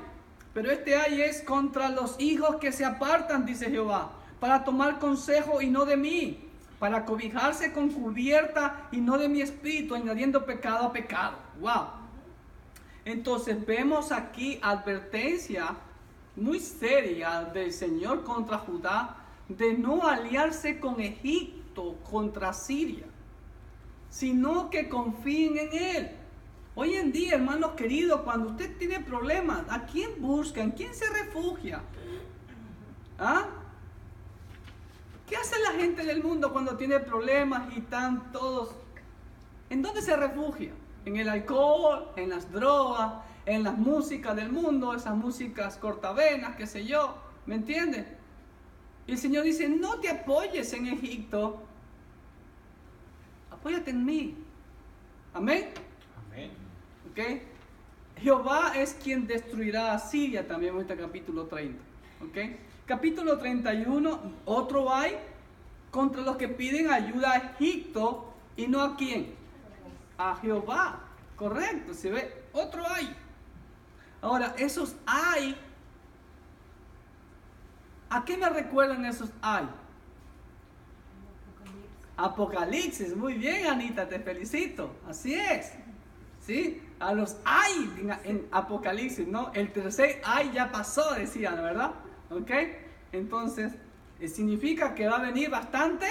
Pero este hay es contra los hijos que se apartan, dice Jehová, para tomar consejo y no de mí, para cobijarse con cubierta y no de mi espíritu, añadiendo pecado a pecado. ¡Wow! Entonces vemos aquí advertencia muy seria del Señor contra Judá de no aliarse con Egipto contra Siria, sino que confíen en Él. Hoy en día, hermanos queridos, cuando usted tiene problemas, ¿a quién busca? ¿En quién se refugia? ¿Ah? ¿Qué hace la gente del mundo cuando tiene problemas y están todos? ¿En dónde se refugia? En el alcohol, en las drogas, en las músicas del mundo, esas músicas cortavenas, qué sé yo, ¿me entiendes? Y el Señor dice, no te apoyes en Egipto, apóyate en mí. Amén. Amén. ¿Ok? Jehová es quien destruirá a Siria, también en este capítulo 30. ¿Ok? Capítulo 31, otro hay contra los que piden ayuda a Egipto y no a quién. A Jehová, correcto, se ve, otro hay. Ahora, esos hay, ¿a qué me recuerdan esos hay? Apocalipsis, muy bien Anita, te felicito, así es, ¿sí? A los hay en Apocalipsis, ¿no? El tercer hay ya pasó, decían, ¿verdad? ¿Ok? Entonces, significa que va a venir bastante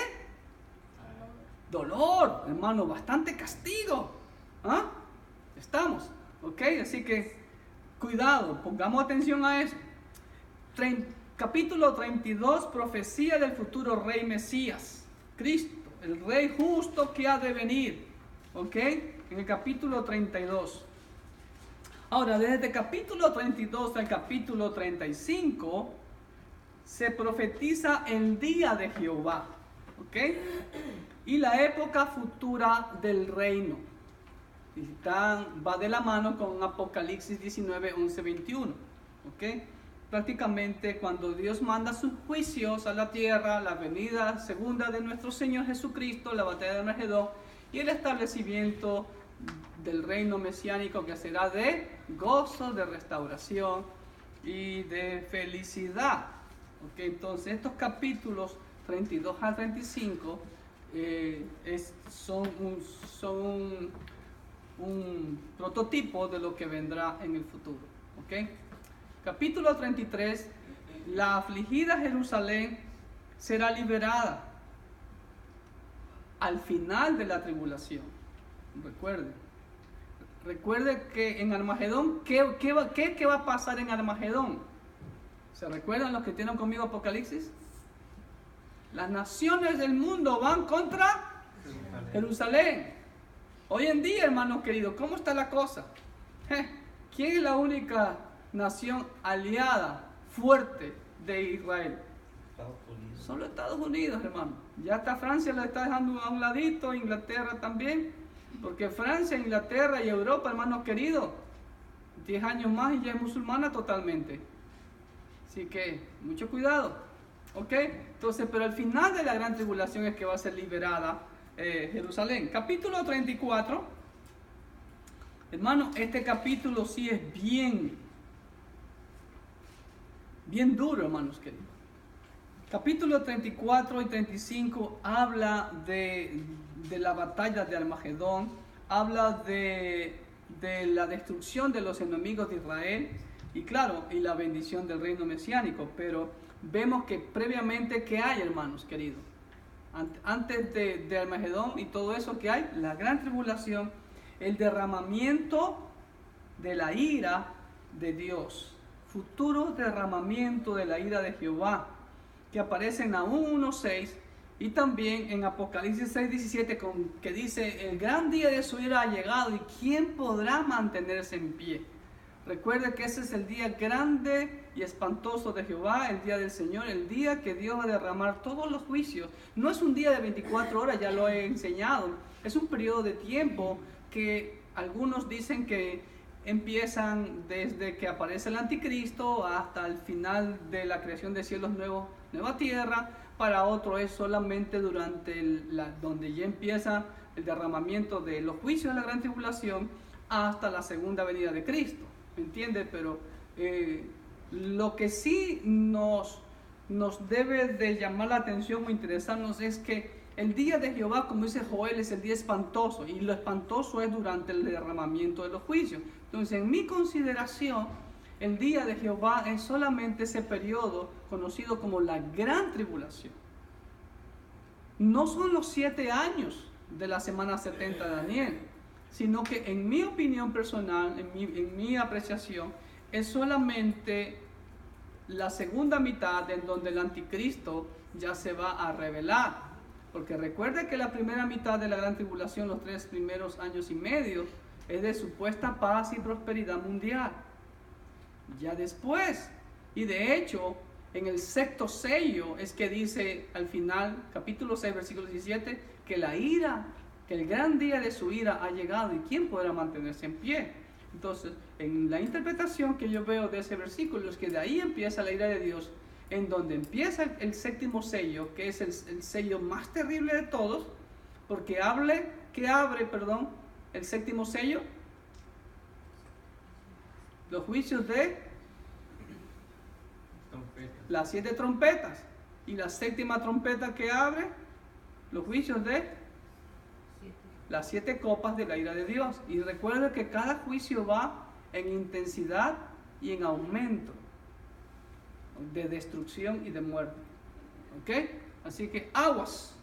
dolor, hermano, bastante castigo. ¿Ah? Estamos, ¿ok? Así que cuidado, pongamos atención a eso. Capítulo 32, profecía del futuro rey Mesías, Cristo, el rey justo que ha de venir, ¿ok? En el capítulo 32. Ahora, desde el capítulo 32 al capítulo 35 se profetiza el día de Jehová, ¿ok? Y la época futura del reino. Y va de la mano con Apocalipsis 19, 11, 21. ¿Ok? Prácticamente cuando Dios manda sus juicios a la tierra, la venida segunda de nuestro Señor Jesucristo, la batalla de Armagedón y el establecimiento del reino mesiánico que será de gozo, de restauración y de felicidad. ¿Ok? Entonces estos capítulos 32 al 35 son un prototipo de lo que vendrá en el futuro. ¿Ok? Capítulo 33, la afligida Jerusalén será liberada al final de la tribulación. Recuerde que en Armagedón, ¿qué va a pasar en Armagedón? ¿Se recuerdan los que tienen conmigo Apocalipsis? Las naciones del mundo van contra Jerusalén. Hoy en día, hermanos queridos, ¿cómo está la cosa? ¿Quién es la única nación aliada, fuerte de Israel? Estados Unidos. Solo Estados Unidos, hermano. Ya hasta Francia la está dejando a un ladito, Inglaterra también. Porque Francia, Inglaterra y Europa, hermanos queridos, 10 años más y ya es musulmana totalmente. Así que, mucho cuidado. ¿Ok? Entonces, pero al final de la gran tribulación es que va a ser liberada Jerusalén. Capítulo 34. Hermano, este capítulo sí es bien duro, hermanos queridos. Capítulo 34 y 35 habla de la batalla de Armagedón, habla de la destrucción de los enemigos de Israel y claro, y la bendición del reino mesiánico. Pero vemos que previamente, ¿qué hay, hermanos queridos? Antes de Armagedón y todo eso, ¿qué hay? La gran tribulación, el derramamiento de la ira de Dios, futuro derramamiento de la ira de Jehová, que aparece en Nahum 1:6 y también en Apocalipsis 6:17, que dice: el gran día de su ira ha llegado, y ¿quién podrá mantenerse en pie? Recuerde que ese es el día grande y espantoso de Jehová, el día del Señor, el día que Dios va a derramar todos los juicios. No es un día de 24 horas, ya lo he enseñado, es un periodo de tiempo que algunos dicen que empiezan desde que aparece el anticristo hasta el final de la creación de cielos nuevos, nueva tierra. Para otro es solamente durante donde ya empieza el derramamiento de los juicios de la gran tribulación hasta la segunda venida de Cristo, ¿me entiende? Pero lo que sí nos debe de llamar la atención o interesarnos es que el día de Jehová, como dice Joel, es el día espantoso, y lo espantoso es durante el derramamiento de los juicios. Entonces, en mi consideración, el día de Jehová es solamente ese periodo conocido como la gran tribulación. No son los 7 años de la semana 70 de Daniel, sino que en mi opinión personal, en mi apreciación, es solamente la segunda mitad en donde el anticristo ya se va a revelar. Porque recuerde que la primera mitad de la gran tribulación, los 3 primeros años y medio, es de supuesta paz y prosperidad mundial. Ya después, y de hecho, en el 6º sello es que dice al final, capítulo 6, versículo 17, que el gran día de su ira ha llegado, y ¿quién podrá mantenerse en pie? Entonces, en la interpretación que yo veo de ese versículo es que de ahí empieza la ira de Dios, en donde empieza el 7º sello, que es el sello más terrible de todos, porque abre el 7º sello, los juicios de las 7 trompetas, y la 7ª trompeta que abre, los juicios de las 7 copas de la ira de Dios. Y recuerda que cada juicio va en intensidad y en aumento de destrucción y de muerte. ¿Ok? Así que aguas.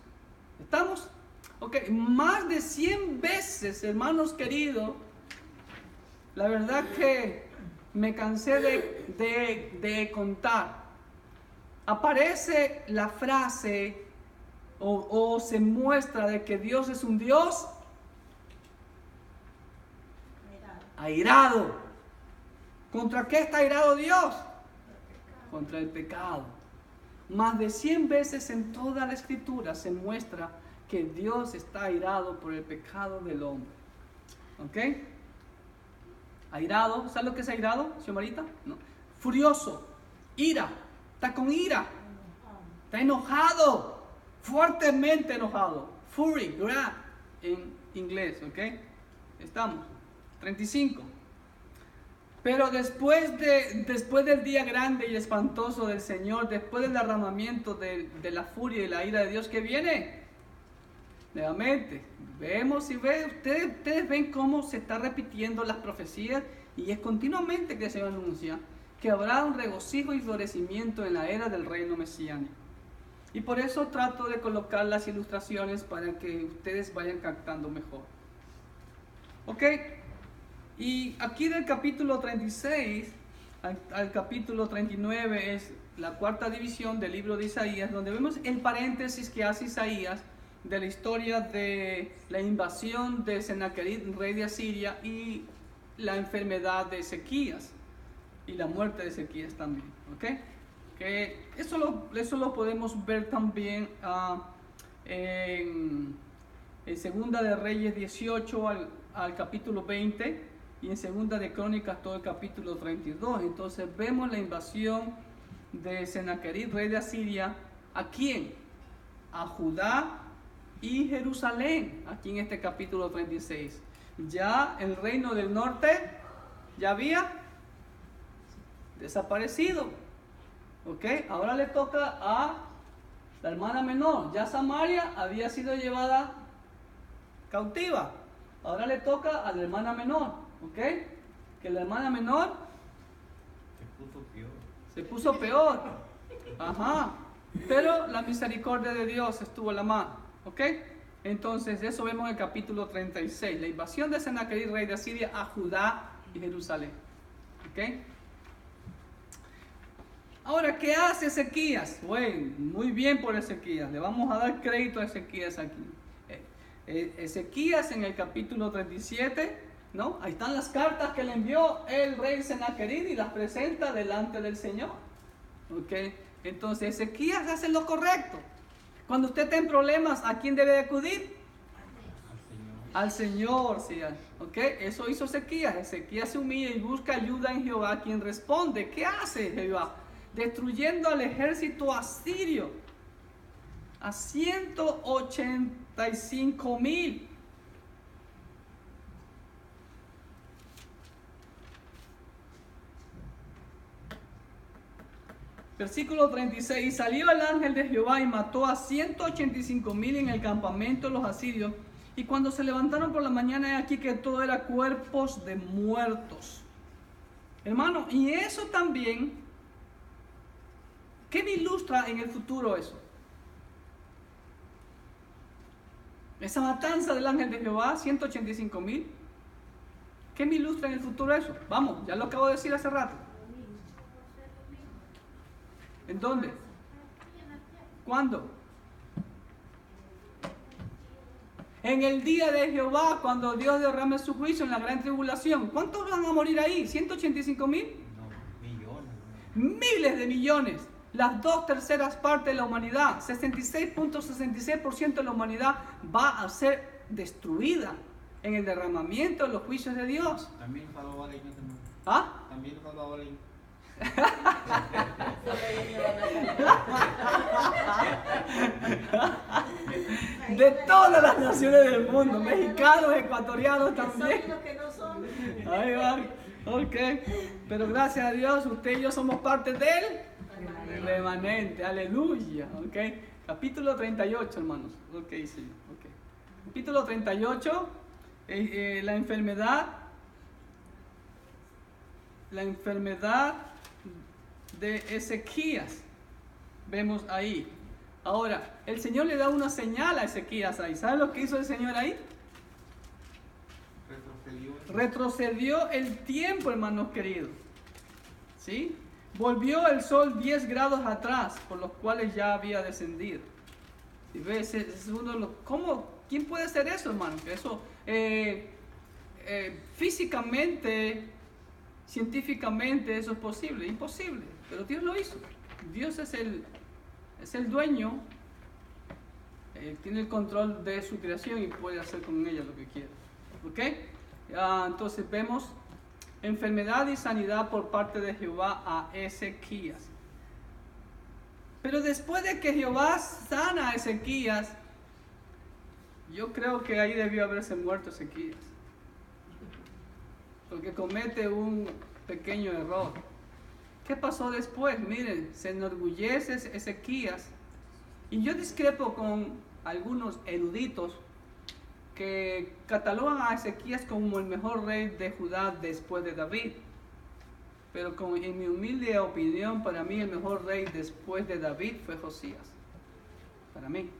¿Estamos? Ok, más de 100 veces, hermanos queridos, la verdad que me cansé de contar, aparece la frase o se muestra de que Dios es un Dios airado. ¿Contra qué está airado Dios? Contra el pecado. Más de 100 veces en toda la escritura se muestra que Dios está airado por el pecado del hombre. ¿Ok? Airado, ¿sabe lo que es airado, Xiomarita? ¿No? Furioso, ira, está con ira, está enojado, fuertemente enojado. Fury, wrath en inglés, ¿ok? Estamos. 35. Pero después del día grande y espantoso del Señor, después del derramamiento de la furia y la ira de Dios, ¿qué viene? Nuevamente, vemos y ustedes ven cómo se está repitiendo las profecías, y es continuamente que se anuncia que habrá un regocijo y florecimiento en la era del reino mesiánico. Y por eso trato de colocar las ilustraciones para que ustedes vayan captando mejor. ¿Ok? Y aquí del capítulo 36 al capítulo 39 es la 4ª división del libro de Isaías, donde vemos el paréntesis que hace Isaías de la historia de la invasión de Sennacherib, rey de Asiria, y la enfermedad de Ezequías y la muerte de Ezequías también. ¿Okay? Que eso lo podemos ver también en Segunda de Reyes 18 al capítulo 20, y en Segunda de Crónicas todo el capítulo 32. Entonces vemos la invasión de Sennacherib, rey de Asiria. ¿A quién? A Judá y Jerusalén, aquí en este capítulo 36. Ya el reino del norte ya había desaparecido. ¿Ok? Ahora le toca a la hermana menor. Ya Samaria había sido llevada cautiva. Ahora le toca a la hermana menor. ¿Ok? Que la hermana menor se puso peor. Ajá. Pero la misericordia de Dios estuvo a la mano. ¿Ok? Entonces, eso vemos en el capítulo 36. La invasión de Sennacherib, rey de Asiria, a Judá y Jerusalén. ¿Ok? Ahora, ¿qué hace Ezequías? Bueno, muy bien por Ezequías. Le vamos a dar crédito a Ezequías aquí. Ezequías en el capítulo 37, ¿no? Ahí están las cartas que le envió el rey Sennacherib y las presenta delante del Señor. ¿Ok? Entonces, Ezequías hace lo correcto. Cuando usted está en problemas, ¿a quién debe de acudir? Al Señor, sí. ¿Ok? Eso hizo Ezequías. Ezequías se humilla y busca ayuda en Jehová, quien responde. ¿Qué hace Jehová? Destruyendo al ejército asirio a 185,000. Versículo 36. Y salió el ángel de Jehová y mató a 185,000 en el campamento de los asirios. Y cuando se levantaron por la mañana, he aquí que todo era cuerpos de muertos. Hermano, y eso también, ¿qué me ilustra en el futuro eso? Esa matanza del ángel de Jehová, 185,000. ¿Qué me ilustra en el futuro eso? Vamos, ya lo acabo de decir hace rato. ¿En dónde? ¿Cuándo? En el día de Jehová, cuando Dios derrame su juicio en la gran tribulación. ¿Cuántos van a morir ahí? ¿185,000? No, millones. Miles de millones. Las 2/3 partes de la humanidad, 66.66% de la humanidad va a ser destruida en el derramamiento de los juicios de Dios. También faló a la iglesia. ¿Ah? También faló a la iglesia. De todas las naciones del mundo, mexicanos, ecuatorianos también. Ahí va, ok. Pero gracias a Dios, usted y yo somos parte del remanente, aleluya, ok. Capítulo 38, hermanos, ok, sí, ok. Capítulo 38, la enfermedad de Ezequías, vemos ahí. Ahora, el Señor le da una señal a Ezequías ahí. ¿Sabe lo que hizo el Señor ahí? Retrocedió el tiempo, hermanos queridos. ¿Sí? Volvió el sol 10 grados atrás, por los cuales ya había descendido. ¿Sí ves? Es uno de los, ¿quién puede hacer eso, hermano? Que eso físicamente, científicamente, eso es posible. Imposible, pero Dios lo hizo. Dios es el dueño, tiene el control de su creación y puede hacer con ella lo que quiera. ¿Ok? Entonces vemos enfermedad y sanidad por parte de Jehová a Ezequías. Pero después de que Jehová sana a Ezequías, yo creo que ahí debió haberse muerto Ezequías, porque comete un pequeño error. ¿Qué pasó después? Miren, se enorgullece Ezequías, y yo discrepo con algunos eruditos que catalogan a Ezequías como el mejor rey de Judá después de David. Pero en mi humilde opinión, para mí el mejor rey después de David fue Josías. Para mí.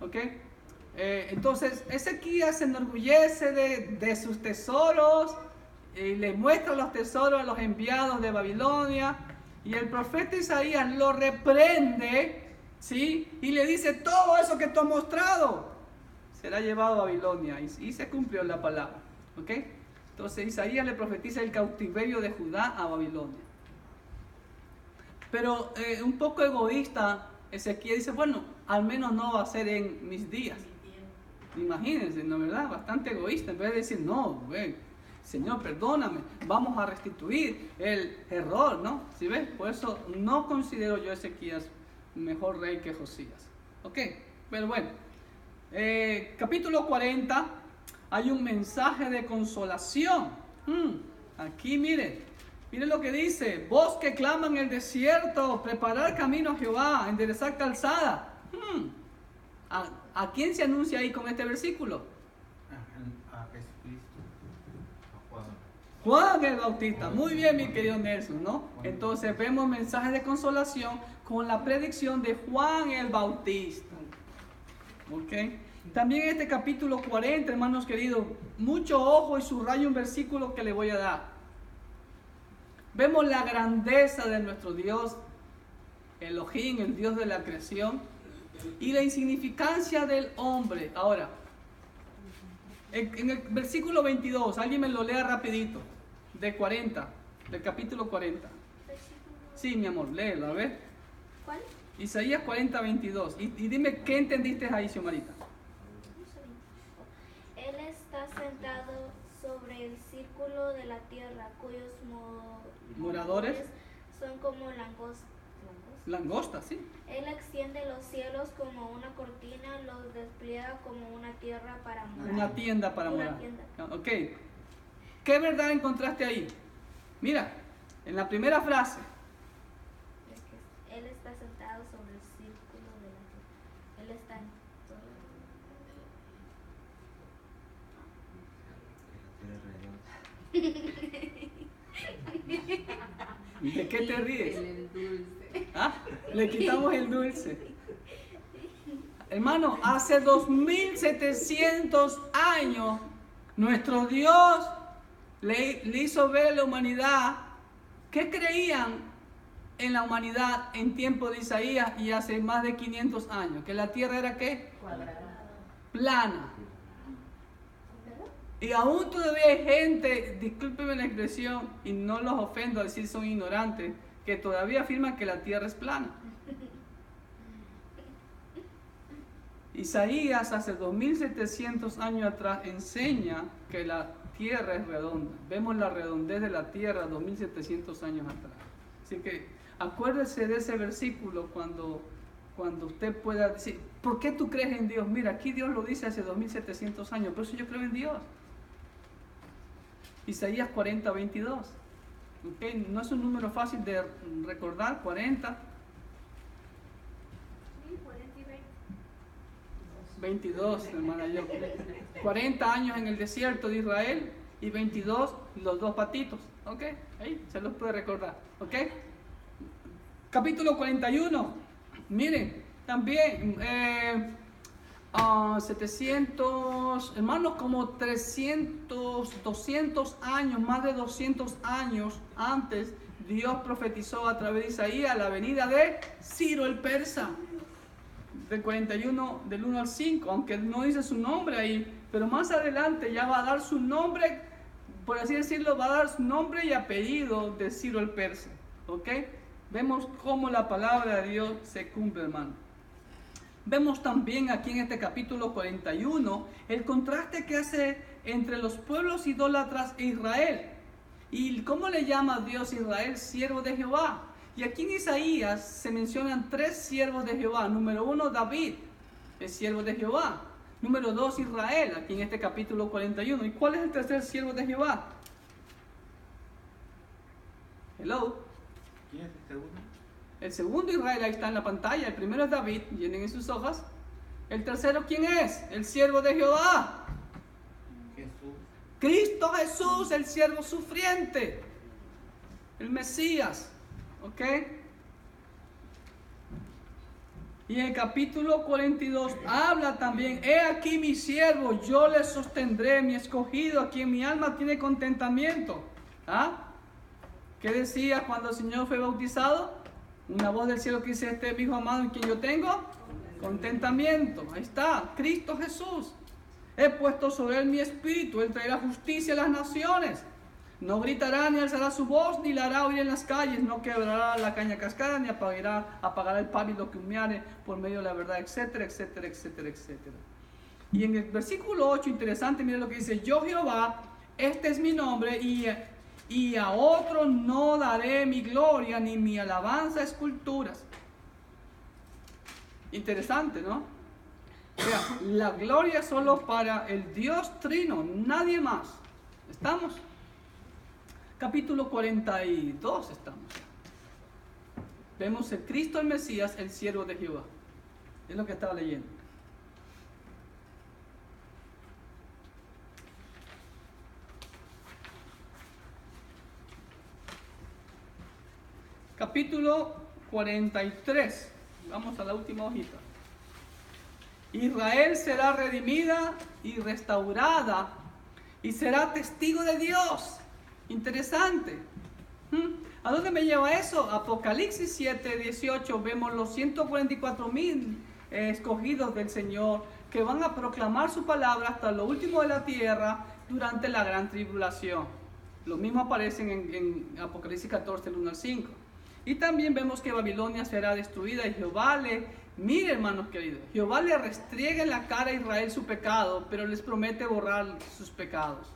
¿Ok? Entonces, Ezequías se enorgullece de sus tesoros y le muestra los tesoros a los enviados de Babilonia. Y el profeta Isaías lo reprende, ¿sí? Y le dice, todo eso que tú has mostrado será llevado a Babilonia, y se cumplió la palabra. ¿Ok? Entonces Isaías le profetiza el cautiverio de Judá a Babilonia. Pero un poco egoísta, Ezequiel dice, bueno, al menos no va a ser en mis días. Imagínense, ¿no, verdad? Bastante egoísta. En vez de decir, no, Señor, perdóname, vamos a restituir el error, ¿no? ¿Sí ves? Por eso no considero yo a Ezequías mejor rey que Josías. ¿Ok? Pero bueno. Capítulo 40, hay un mensaje de consolación. Aquí miren lo que dice: voz que clama en el desierto, preparar camino a Jehová, enderezar calzada. ¿A quién se anuncia ahí con este versículo? A Jesucristo. A Juan. Juan el Bautista. Muy bien, mi querido Nelson, ¿no? Entonces vemos mensajes de consolación con la predicción de Juan el Bautista. ¿Ok? También en este capítulo 40, hermanos queridos, mucho ojo y subrayo un versículo que le voy a dar. Vemos la grandeza de nuestro Dios, Elohim, el Dios de la creación, y la insignificancia del hombre. Ahora, en el versículo 22, alguien me lo lea rapidito, de 40, del capítulo 40. Sí, mi amor, léelo, a ver. ¿Cuál? Isaías 40, 22. Y dime qué entendiste ahí, Xiomarita. Él está sentado sobre el círculo de la tierra, cuyos moradores son como langostas. Langosta, sí. Él extiende los cielos como una cortina, los despliega como una tierra para morar. Una tienda para Una morar. tienda. Ok. ¿Qué verdad encontraste ahí? Mira, en la primera frase. Es que él está sentado sobre el círculo de la tierra. Él está en ¿De qué te ríes? El dulce. ¿Ah? Le quitamos el dulce. Hermano, hace 2700 años nuestro Dios le hizo ver a la humanidad que creían en la humanidad en tiempo de Isaías y hace más de 500 años. Que la tierra era ¿qué? Cuadrado. Plana. Y aún todavía hay gente, discúlpenme la expresión, y no los ofendo al decir son ignorantes, que todavía afirman que la tierra es plana. Isaías hace 2700 años atrás enseña que la tierra es redonda. Vemos la redondez de la tierra 2700 años atrás. Así que acuérdese de ese versículo cuando usted pueda decir, ¿por qué tú crees en Dios? Mira, aquí Dios lo dice hace 2700 años, por eso yo creo en Dios. Isaías 40, 22. ¿Okay? No es un número fácil de recordar, 40. 22, hermana yo. 40 años en el desierto de Israel y 22 los dos patitos. ¿Ok? Ahí se los puede recordar. ¿Ok? Capítulo 41. Miren, también 700, hermanos, como 300, 200 años, más de 200 años antes, Dios profetizó a través de Isaías la venida de Ciro el Persa. Del 41, del 1 al 5, aunque no dice su nombre ahí, pero más adelante ya va a dar su nombre, por así decirlo, va a dar su nombre y apellido de Ciro el Persa. ¿Ok? Vemos cómo la palabra de Dios se cumple, hermano. Vemos también aquí en este capítulo 41 el contraste que hace entre los pueblos idólatras e Israel. ¿Y cómo le llama Dios a Israel? Siervo de Jehová. Y aquí en Isaías se mencionan 3 siervos de Jehová. Número 1, David, es siervo de Jehová. Número 2, Israel, aquí en este capítulo 41. ¿Y cuál es el tercer siervo de Jehová? Hello. ¿Quién es el segundo? El segundo Israel, ahí está en la pantalla. El primero es David, llenen en sus hojas. El tercero, ¿quién es? El siervo de Jehová. Jesús. Cristo Jesús, el siervo sufriente. El Mesías. ¿Ok? Y en el capítulo 42 habla también: he aquí mi siervo, yo le sostendré, mi escogido, a quien mi alma tiene contentamiento. ¿Ah? ¿Qué decía cuando el Señor fue bautizado? Una voz del cielo que dice: este es mi hijo amado en quien yo tengo contentamiento. Ahí está, Cristo Jesús. He puesto sobre él mi espíritu, él traerá justicia a las naciones. No gritará ni alzará su voz, ni la hará oír en las calles, no quebrará la caña cascada, ni apagará el pábilo que humeare por medio de la verdad, etcétera, etcétera, etcétera, etcétera. Y en el versículo 8, interesante, miren lo que dice: yo Jehová, este es mi nombre, y a otro no daré mi gloria, ni mi alabanza a esculturas. Interesante, ¿no? O sea, la gloria es solo para el Dios Trino, nadie más. ¿Estamos? Capítulo 42 estamos. Vemos el Cristo el Mesías, el siervo de Jehová. Es lo que estaba leyendo. Capítulo 43. Vamos a la última hojita. Israel será redimida y restaurada y será testigo de Dios. Interesante. ¿A dónde me lleva eso? Apocalipsis 7, 18. Vemos los 144,000 escogidos del Señor que van a proclamar su palabra hasta lo último de la tierra durante la gran tribulación. Lo mismo aparece en Apocalipsis 14, 1 al 5. Y también vemos que Babilonia será destruida y Jehová mire hermanos queridos, Jehová le restriega en la cara a Israel su pecado, pero les promete borrar sus pecados.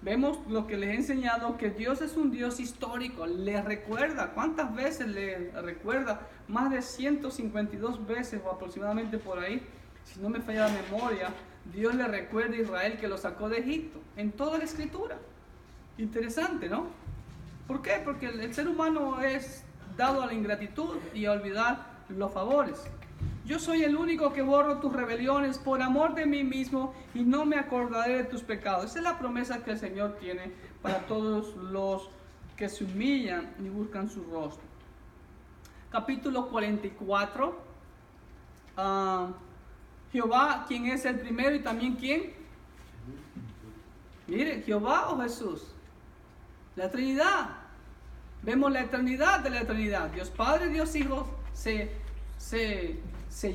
Vemos lo que les he enseñado, que Dios es un Dios histórico, les recuerda. ¿Cuántas veces les recuerda? Más de 152 veces o aproximadamente por ahí, si no me falla la memoria, Dios le recuerda a Israel que lo sacó de Egipto, en toda la escritura. Interesante, ¿no? ¿Por qué? Porque el ser humano es dado a la ingratitud y a olvidar los favores. Yo soy el único que borro tus rebeliones por amor de mí mismo y no me acordaré de tus pecados. Esa es la promesa que el Señor tiene para todos los que se humillan y buscan su rostro. Capítulo 44. Jehová, ¿quién es el primero y también quién? Mire, Jehová o Jesús. La Trinidad. Vemos la eternidad de la eternidad. Dios Padre, Dios Hijo se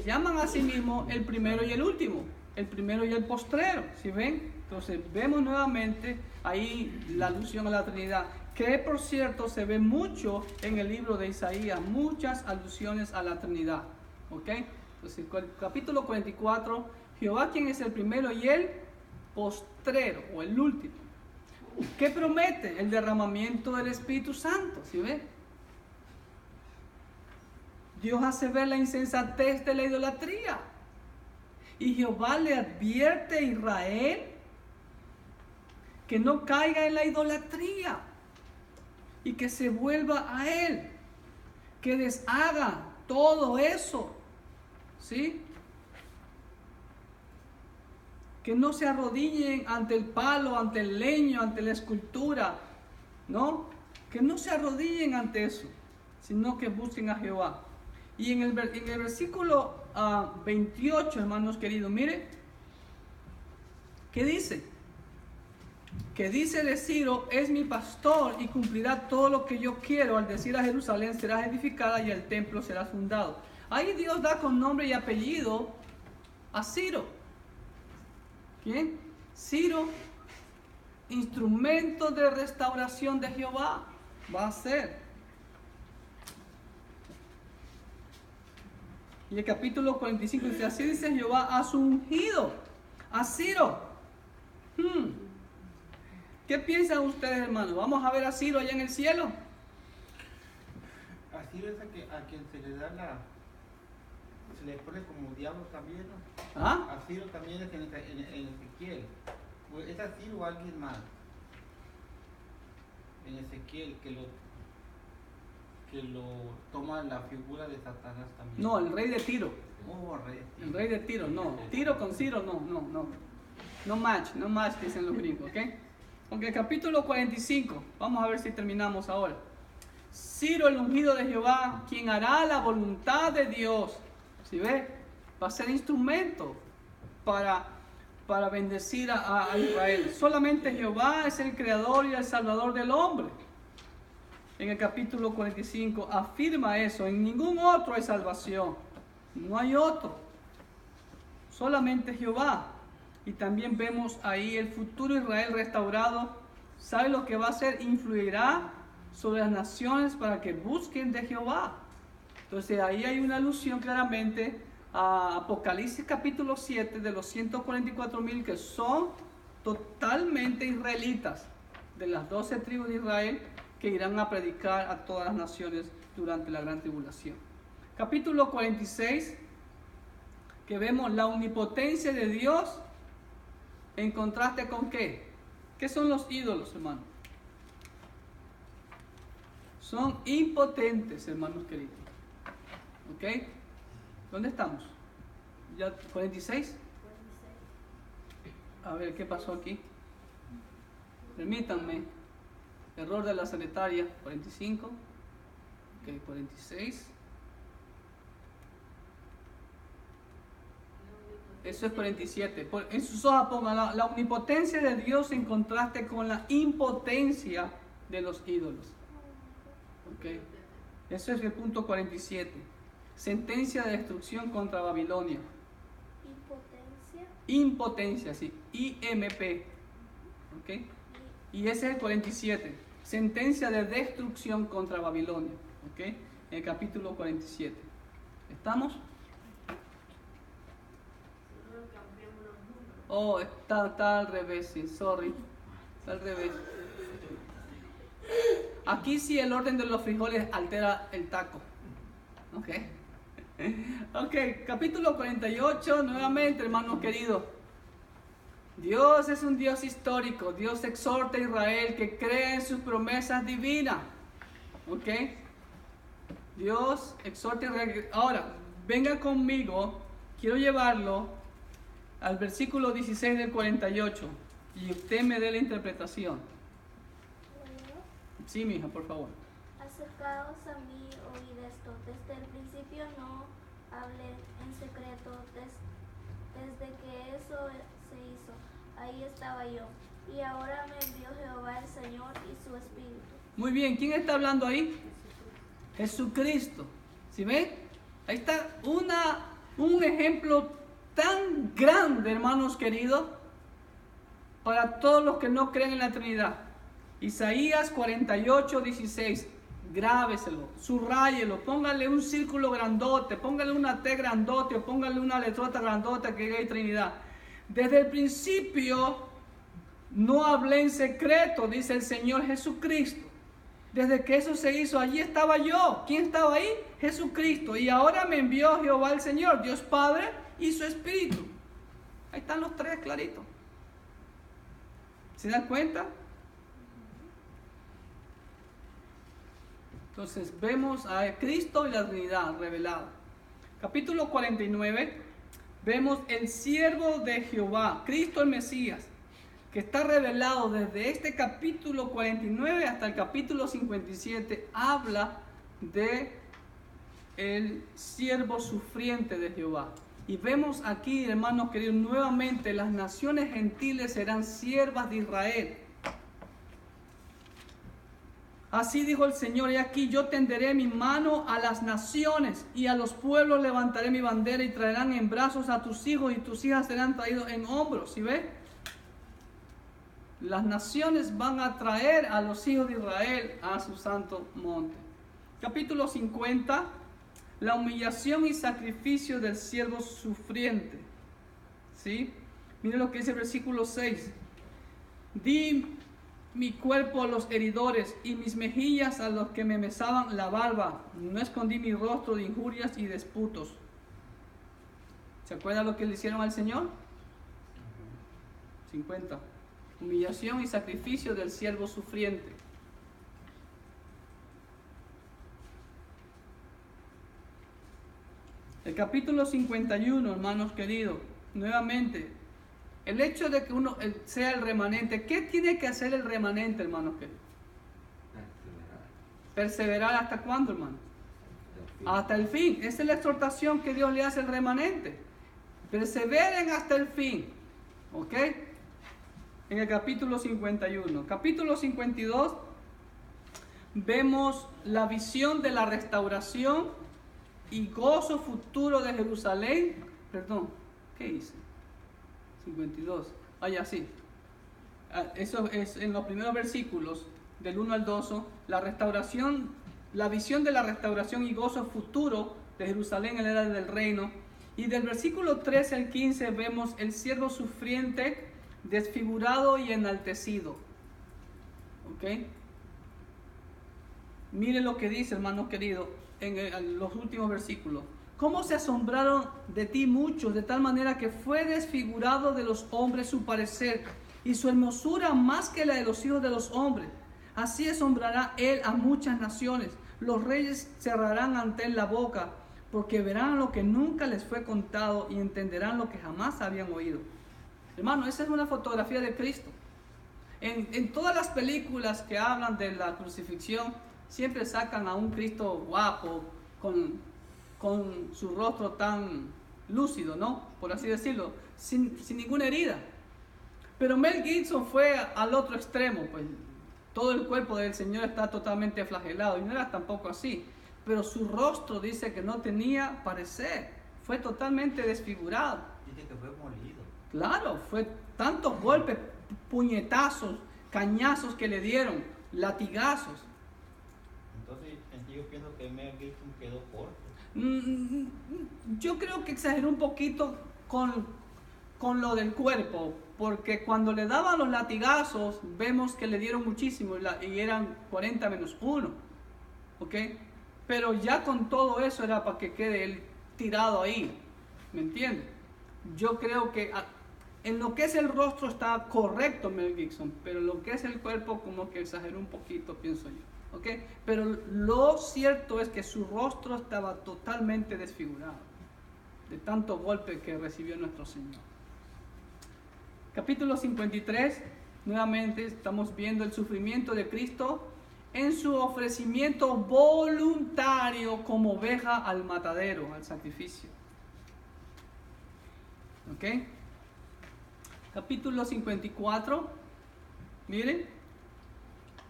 llaman a sí mismos el primero y el último, el primero y el postrero. ¿Sí ven? Entonces vemos nuevamente ahí la alusión a la Trinidad, que por cierto se ve mucho en el libro de Isaías, muchas alusiones a la Trinidad. ¿Ok? Entonces capítulo 44, Jehová quien es el primero y el postrero o el último. ¿Qué promete? El derramamiento del Espíritu Santo, ¿sí ve? Dios hace ver la insensatez de la idolatría. Y Jehová le advierte a Israel que no caiga en la idolatría y que se vuelva a Él, que deshaga todo eso, ¿sí? Que no se arrodillen ante el palo, ante el leño, ante la escultura, ¿no? Que no se arrodillen ante eso, sino que busquen a Jehová. Y en el versículo 28, hermanos queridos, mire, ¿qué dice? Que dice de Ciro, es mi pastor y cumplirá todo lo que yo quiero. Al decir a Jerusalén será edificada y el templo será fundado. Ahí Dios da con nombre y apellido a Ciro. ¿Quién? Ciro, instrumento de restauración de Jehová, va a ser. Y el capítulo 45 dice, así dice Jehová a su ungido, a Ciro. ¿Qué piensan ustedes, hermanos? ¿Vamos a ver a Ciro allá en el cielo? A Ciro es a quien se le da se le pone como diablo también, ¿no? ¿Ah? A Ciro también es en Ezequiel. ¿Es a Ciro o alguien más? En Ezequiel que lo toma la figura de Satanás también. No, el rey de Tiro. Oh, rey. El rey de Tiro, no. Tiro con Ciro, no. No match, dicen los gringos, ¿ok? Ok, capítulo 45. Vamos a ver si terminamos ahora. Ciro, el ungido de Jehová, quien hará la voluntad de Dios. ¿Sí ve? Va a ser instrumento para bendecir a Israel. Solamente Jehová es el creador y el salvador del hombre. En el capítulo 45 afirma eso. En ningún otro hay salvación. No hay otro. Solamente Jehová. Y también vemos ahí el futuro Israel restaurado. ¿Sabe lo que va a hacer? Influirá sobre las naciones para que busquen de Jehová. Entonces ahí hay una alusión claramente a Apocalipsis capítulo 7 de los 144,000 que son totalmente israelitas, de las 12 tribus de Israel que irán a predicar a todas las naciones durante la gran tribulación. Capítulo 46 que vemos la omnipotencia de Dios en contraste con ¿qué? ¿Qué son los ídolos, hermanos? Son impotentes, hermanos queridos. ¿Ok? ¿Dónde estamos? ¿Ya 46? A ver, ¿qué pasó aquí? Permítanme. Error de la secretaria. 45. Ok, 46. Eso es 47. En sus hojas pongan la omnipotencia de Dios en contraste con la impotencia de los ídolos. Ok. Eso es el punto 47. Sentencia de destrucción contra Babilonia. Impotencia, sí. IMP. ¿Ok? Y ese es el 47. Sentencia de destrucción contra Babilonia. ¿Ok? En el capítulo 47. ¿Estamos? Oh, está al revés, sí. Sorry. Está al revés. Aquí sí el orden de los frijoles altera el taco. ¿Ok? Ok, capítulo 48, nuevamente, hermanos queridos. Dios es un Dios histórico. Dios exhorta a Israel que cree en sus promesas divinas. Ok. Dios exhorta a Israel. Ahora, venga conmigo. Quiero llevarlo al versículo 16 del 48. Y usted me dé la interpretación. Sí, mija, por favor. Acercaos a mí, oíd esto. Desde el principio no hablé en secreto. Desde que eso se hizo, ahí estaba yo. Y ahora me envió Jehová el Señor y su Espíritu. Muy bien, ¿quién está hablando ahí? Jesucristo. ¿Sí ven? Ahí está un ejemplo tan grande, hermanos queridos, para todos los que no creen en la Trinidad. Isaías 48, 16. Grábeselo, subrayelo, póngale un círculo grandote, póngale una T grandote, o póngale una letrota grandota que diga Trinidad. Desde el principio no hablé en secreto, dice el Señor Jesucristo. Desde que eso se hizo, allí estaba yo. ¿Quién estaba ahí? Jesucristo. Y ahora me envió Jehová el Señor, Dios Padre y su Espíritu. Ahí están los tres claritos. ¿Se dan cuenta? Entonces vemos a Cristo y la Trinidad revelada. Capítulo 49, vemos el siervo de Jehová, Cristo el Mesías, que está revelado desde este capítulo 49 hasta el capítulo 57, habla de el siervo sufriente de Jehová. Y vemos aquí, hermanos queridos, nuevamente las naciones gentiles serán siervas de Israel. Así dijo el Señor, y aquí yo tenderé mi mano a las naciones y a los pueblos levantaré mi bandera y traerán en brazos a tus hijos y tus hijas serán traídos en hombros. ¿Sí ves? Las naciones van a traer a los hijos de Israel a su santo monte. Capítulo 50, la humillación y sacrificio del siervo sufriente. ¿Sí? Miren lo que dice el versículo 6. Di mi cuerpo a los heridores y mis mejillas a los que me mesaban la barba. No escondí mi rostro de injurias y disputos. ¿Se acuerdan lo que le hicieron al Señor? 50. Humillación y sacrificio del siervo sufriente. El capítulo 51, hermanos queridos, nuevamente, el hecho de que uno sea el remanente, ¿qué tiene que hacer el remanente, hermanos queridos? Perseverar hasta cuándo, hermano? Hasta el fin. Esa es la exhortación que Dios le hace al remanente. Perseveren hasta el fin. ¿Ok? En el capítulo 51. Capítulo 52, vemos la visión de la restauración y gozo futuro de Jerusalén. Perdón, ¿qué hice? 52. Ya sí. Eso es en los primeros versículos, del 1 al 2, la restauración, la visión de la restauración y gozo futuro de Jerusalén en la era del reino. Y del versículo 13 al 15 vemos el siervo sufriente, desfigurado y enaltecido. ¿Ok? Mire lo que dice, hermanos queridos, en los últimos versículos. ¿Cómo se asombraron de ti muchos, de tal manera que fue desfigurado de los hombres su parecer, y su hermosura más que la de los hijos de los hombres? Así asombrará él a muchas naciones. Los reyes cerrarán ante él la boca, porque verán lo que nunca les fue contado y entenderán lo que jamás habían oído. Hermano, esa es una fotografía de Cristo. En todas las películas que hablan de la crucifixión, siempre sacan a un Cristo guapo, con su rostro tan lúcido, ¿no? Por así decirlo, sin ninguna herida. Pero Mel Gibson fue al otro extremo, pues todo el cuerpo del Señor está totalmente flagelado, y no era tampoco así. Pero su rostro dice que no tenía parecer, fue totalmente desfigurado. Dice que fue molido. Claro, fue tantos golpes, puñetazos, cañazos que le dieron, latigazos. Entonces yo pienso que Mel Gibson quedó corto. Yo creo que exageró un poquito con lo del cuerpo, porque cuando le daban los latigazos, vemos que le dieron muchísimo y eran 40 menos 1, ¿ok? Pero ya con todo eso era para que quede él tirado ahí, ¿me entiendes? Yo creo que en lo que es el rostro está correcto Mel Gibson, pero en lo que es el cuerpo como que exageró un poquito, pienso yo, ¿ok? Pero lo cierto es que su rostro estaba totalmente desfigurado de tanto golpe que recibió nuestro Señor. Capítulo 53, nuevamente estamos viendo el sufrimiento de Cristo en su ofrecimiento voluntario como oveja al matadero, al sacrificio. ¿Ok? Capítulo 54, miren,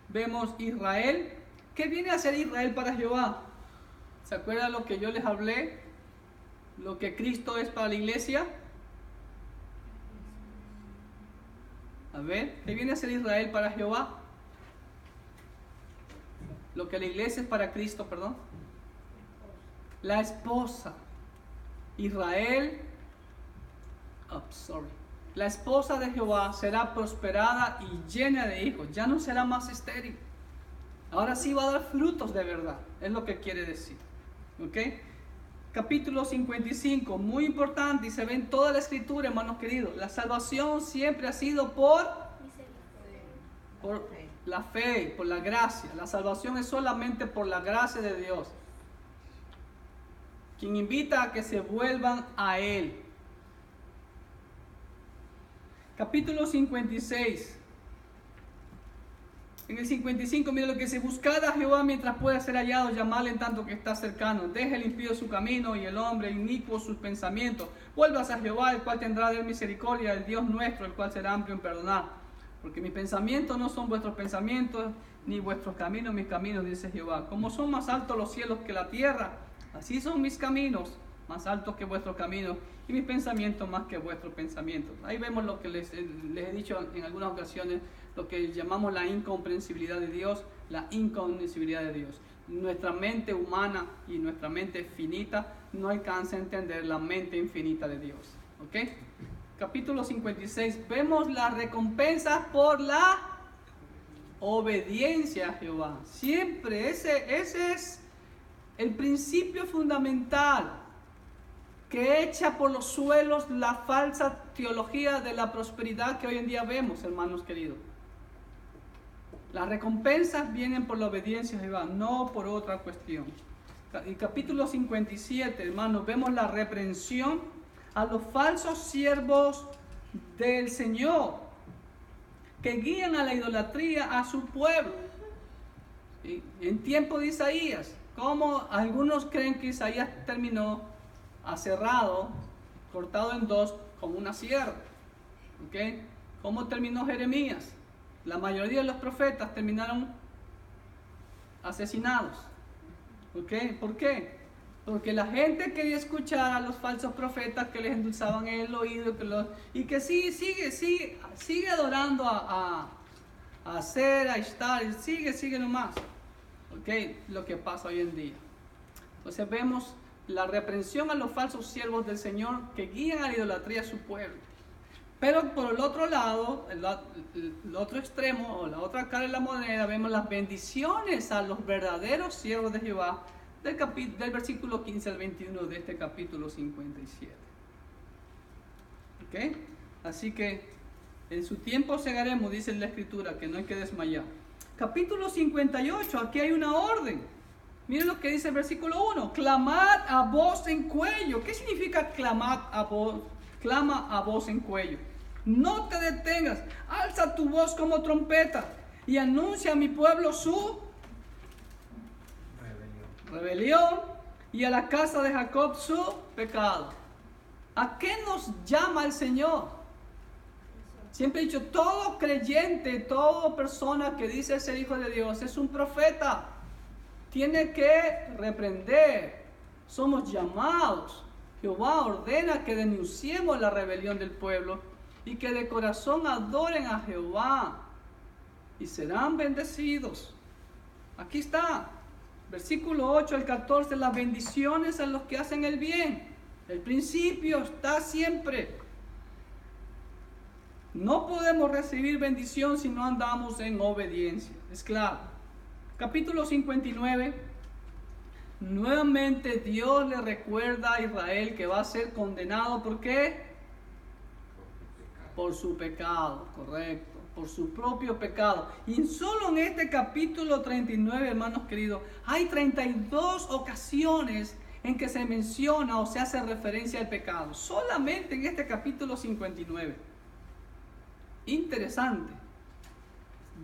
vemos Israel. ¿Qué viene a hacer Israel para Jehová? ¿Se acuerdan lo que yo les hablé? Lo que Cristo es para la iglesia. A ver, ¿qué viene a hacer Israel para Jehová? Lo que la iglesia es para Cristo, perdón. La esposa. Israel, la esposa de Jehová será prosperada y llena de hijos. Ya no será más estéril. Ahora sí va a dar frutos de verdad. Es lo que quiere decir. ¿Ok? Capítulo 55, muy importante y se ve en toda la escritura, hermanos queridos. La salvación siempre ha sido por la fe, por la gracia. La salvación es solamente por la gracia de Dios, quien invita a que se vuelvan a Él. Capítulo 56. En el 55, mira lo que dice: buscad a Jehová mientras pueda ser hallado, llamadle en tanto que está cercano. Deje el impío su camino y el hombre inicuo sus pensamientos. Vuelvas a Jehová, el cual tendrá de él misericordia, el Dios nuestro, el cual será amplio en perdonar. Porque mis pensamientos no son vuestros pensamientos, ni vuestros caminos mis caminos, dice Jehová. Como son más altos los cielos que la tierra, así son mis caminos, más altos que vuestros caminos, y mis pensamientos más que vuestros pensamientos. Ahí vemos lo que les he dicho en algunas ocasiones, lo que llamamos la incomprensibilidad de Dios, la inconmensibilidad de Dios. Nuestra mente humana y nuestra mente finita no alcanza a entender la mente infinita de Dios. ¿Ok? Capítulo 56, vemos la recompensa por la obediencia a Jehová. Siempre ese es el principio fundamental que echa por los suelos la falsa teología de la prosperidad que hoy en día vemos, hermanos queridos. Las recompensas vienen por la obediencia a Jehová, no por otra cuestión. En capítulo 57, hermanos, vemos la reprensión a los falsos siervos del Señor que guían a la idolatría a su pueblo. ¿Sí? En tiempo de Isaías, como algunos creen que Isaías terminó aserrado, cortado en dos, como una sierra. ¿Ok? ¿Cómo terminó Jeremías? La mayoría de los profetas terminaron asesinados. ¿Ok? ¿Por qué? Porque la gente quería escuchar a los falsos profetas que les endulzaban el oído y que sigue adorando a Aser, a Ishtar, sigue nomás. ¿Ok? Lo que pasa hoy en día. Entonces vemos la reprensión a los falsos siervos del Señor que guían a la idolatría a su pueblo. Pero por el otro lado, el otro extremo o la otra cara de la moneda, vemos las bendiciones a los verdaderos siervos de Jehová del versículo 15 al 21 de este capítulo 57. ¿Ok? Así que en su tiempo segaremos, dice la Escritura, que no hay que desmayar. Capítulo 58, aquí hay una orden. Miren lo que dice el versículo 1. Clamad a voz en cuello. ¿Qué significa clamad a voz? Clama a voz en cuello. No te detengas. Alza tu voz como trompeta y anuncia a mi pueblo su rebelión y a la casa de Jacob su pecado. ¿A qué nos llama el Señor? Siempre he dicho, todo creyente, toda persona que dice ser hijo de Dios es un profeta. Tiene que reprender. Somos llamados. Jehová ordena que denunciemos la rebelión del pueblo y que de corazón adoren a Jehová y serán bendecidos. Aquí está, versículo 8 al 14, las bendiciones a los que hacen el bien. El principio está siempre. No podemos recibir bendición si no andamos en obediencia. Es claro. Capítulo 59. Nuevamente Dios le recuerda a Israel que va a ser condenado. ¿Por qué? Por su pecado, correcto. Por su propio pecado. Y solo en este capítulo 39, hermanos queridos, hay 32 ocasiones en que se menciona o se hace referencia al pecado. Solamente en este capítulo 59. Interesante.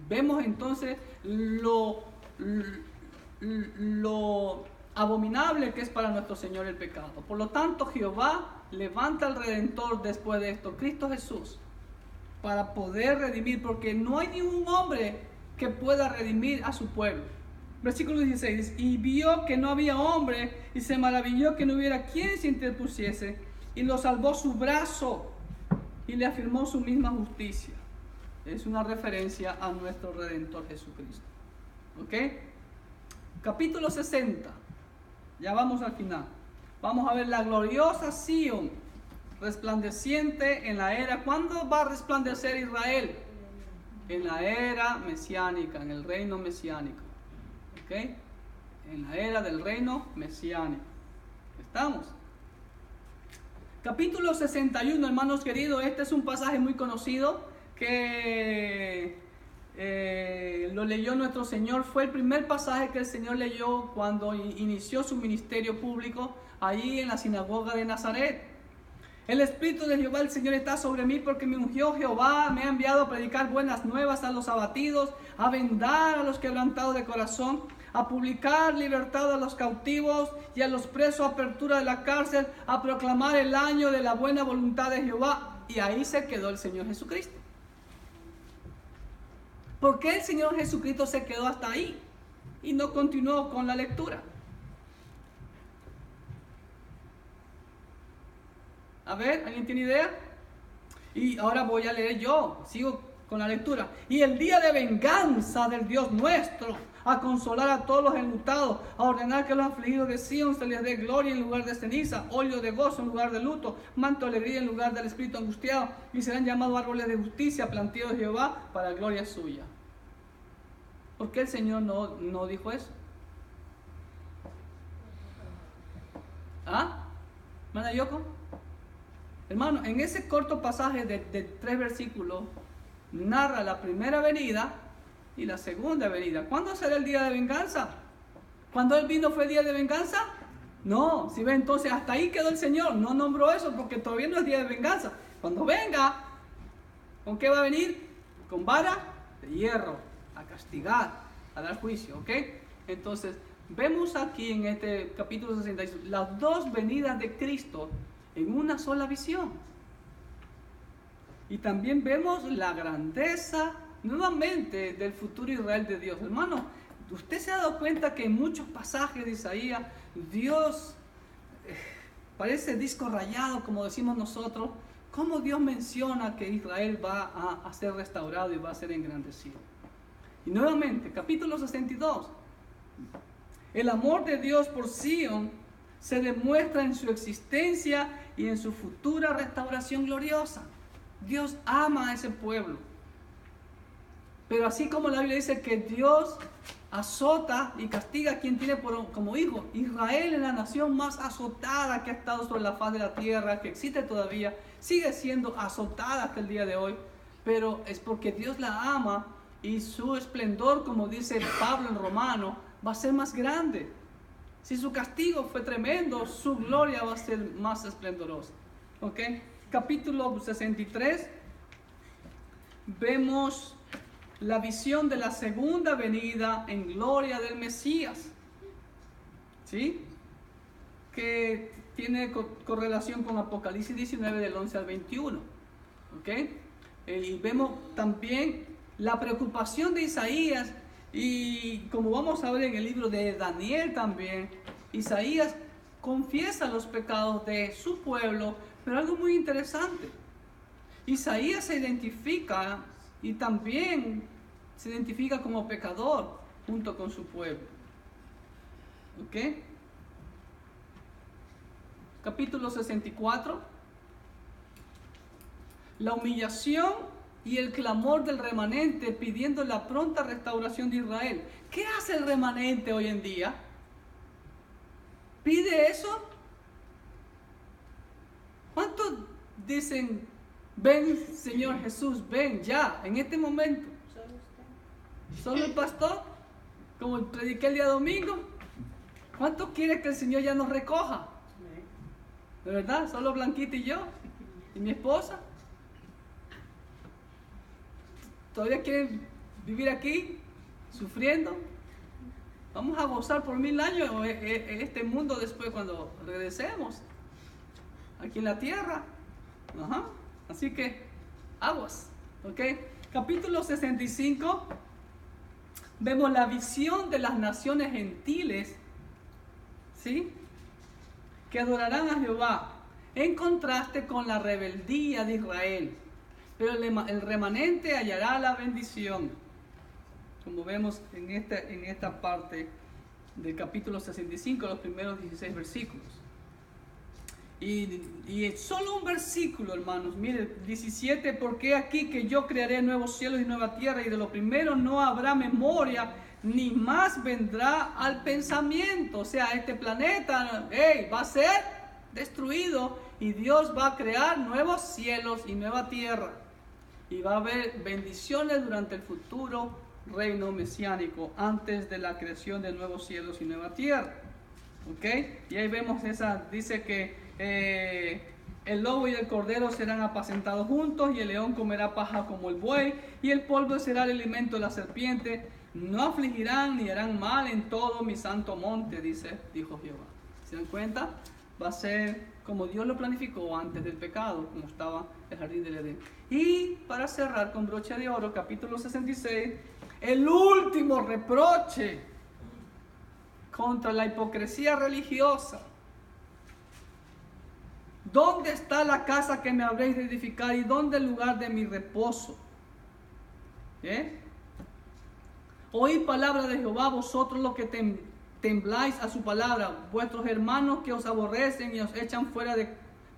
Vemos entonces lo abominable que es para nuestro Señor el pecado. Por lo tanto, Jehová levanta al Redentor después de esto, Cristo Jesús, para poder redimir, porque no hay ningún hombre que pueda redimir a su pueblo. Versículo 16, y vio que no había hombre, y se maravilló que no hubiera quien se interpusiese, y lo salvó su brazo, y le afirmó su misma justicia. Es una referencia a nuestro Redentor Jesucristo. ¿Ok? Capítulo 60. Ya vamos al final. Vamos a ver la gloriosa Sion, resplandeciente en la era. ¿Cuándo va a resplandecer Israel? En la era mesiánica, en el reino mesiánico. ¿Ok? En la era del reino mesiánico. ¿Estamos? Capítulo 61, hermanos queridos. Este es un pasaje muy conocido que lo leyó nuestro Señor. Fue el primer pasaje que el Señor leyó cuando inició su ministerio público allí en la sinagoga de Nazaret. El Espíritu de Jehová el Señor está sobre mí, porque me ungió Jehová, me ha enviado a predicar buenas nuevas a los abatidos, a vendar a los quebrantados de corazón, a publicar libertad a los cautivos y a los presos, apertura de la cárcel, a proclamar el año de la buena voluntad de Jehová. Y ahí se quedó el Señor Jesucristo. ¿Por qué el Señor Jesucristo se quedó hasta ahí y no continuó con la lectura? A ver, ¿alguien tiene idea? Y ahora voy a leer yo, sigo con la lectura. Y el día de venganza del Dios nuestro, a consolar a todos los enlutados, a ordenar que los afligidos de Sion se les dé gloria en lugar de ceniza, óleo de gozo en lugar de luto, manto de alegría en lugar del espíritu angustiado, y serán llamados árboles de justicia, plantíos de Jehová para gloria suya. ¿Por qué el Señor no dijo eso? ¿Ah? ¿Hermana Yoko? Hermano, en ese corto pasaje de 3 versículos, narra la primera venida y la segunda venida. ¿Cuándo será el día de venganza? ¿Cuándo Él vino fue el día de venganza? No, si ve, entonces hasta ahí quedó el Señor. No nombró eso porque todavía no es día de venganza. Cuando venga, ¿con qué va a venir? Con vara de hierro, a castigar, a dar juicio, ¿ok? Entonces, vemos aquí en este capítulo 66 las dos venidas de Cristo en una sola visión. Y también vemos la grandeza nuevamente del futuro Israel de Dios. Hermano, usted se ha dado cuenta que en muchos pasajes de Isaías Dios parece disco rayado, como decimos nosotros. Cómo Dios menciona que Israel va a ser restaurado y va a ser engrandecido. Y nuevamente, capítulo 62. El amor de Dios por Sion se demuestra en su existencia y en su futura restauración gloriosa. Dios ama a ese pueblo. Pero así como la Biblia dice que Dios azota y castiga a quien tiene como hijo. Israel es la nación más azotada que ha estado sobre la faz de la tierra, que existe todavía, sigue siendo azotada hasta el día de hoy, pero es porque Dios la ama y su esplendor, como dice Pablo en Romano, va a ser más grande. Si su castigo fue tremendo, su gloria va a ser más esplendorosa. ¿Ok? Capítulo 63, vemos la visión de la segunda venida en gloria del Mesías, ¿sí? Que tiene correlación con Apocalipsis 19 del 11 al 21, ¿ok? Y vemos también la preocupación de Isaías, y como vamos a ver en el libro de Daniel también, Isaías confiesa los pecados de su pueblo, pero algo muy interesante, Isaías se identifica y también se identifica como pecador junto con su pueblo. ¿Ok? Capítulo 64. La humillación y el clamor del remanente pidiendo la pronta restauración de Israel. ¿Qué hace el remanente hoy en día? ¿Pide eso? ¿Cuántos dicen, ven Señor Jesús, ven ya, en este momento? ¿Solo el pastor? Como prediqué el día domingo. ¿Cuántos quiere que el Señor ya nos recoja? ¿De verdad? ¿Solo Blanquita y yo? ¿Y mi esposa? ¿Todavía quieren vivir aquí, sufriendo? Vamos a gozar por 1000 años en este mundo después cuando regresemos aquí en la tierra. Ajá. Así que, aguas. ¿Ok? Capítulo 65. Vemos la visión de las naciones gentiles, ¿sí? Que adorarán a Jehová, en contraste con la rebeldía de Israel. Pero el remanente hallará la bendición, como vemos en esta parte del capítulo 65, los primeros 16 versículos. Y solo un versículo, hermanos, mire, 17, porque aquí que yo crearé nuevos cielos y nueva tierra, y de lo primero no habrá memoria, ni más vendrá al pensamiento. O sea, este planeta, va a ser destruido, y Dios va a crear nuevos cielos y nueva tierra. Y va a haber bendiciones durante el futuro reino mesiánico, antes de la creación de nuevos cielos y nueva tierra. ¿Ok? Y ahí vemos dice que el lobo y el cordero serán apacentados juntos, y el león comerá paja como el buey, y el polvo será el alimento de la serpiente. No afligirán ni harán mal en todo mi santo monte, dijo Jehová. ¿Se dan cuenta? Va a ser como Dios lo planificó antes del pecado, como estaba el jardín del Edén. Y para cerrar con broche de oro, capítulo 66, el último reproche contra la hipocresía religiosa. ¿Dónde está la casa que me habréis de edificar, y dónde el lugar de mi reposo? Oíd palabra de Jehová, vosotros los que tembláis a su palabra, vuestros hermanos que os aborrecen y os echan fuera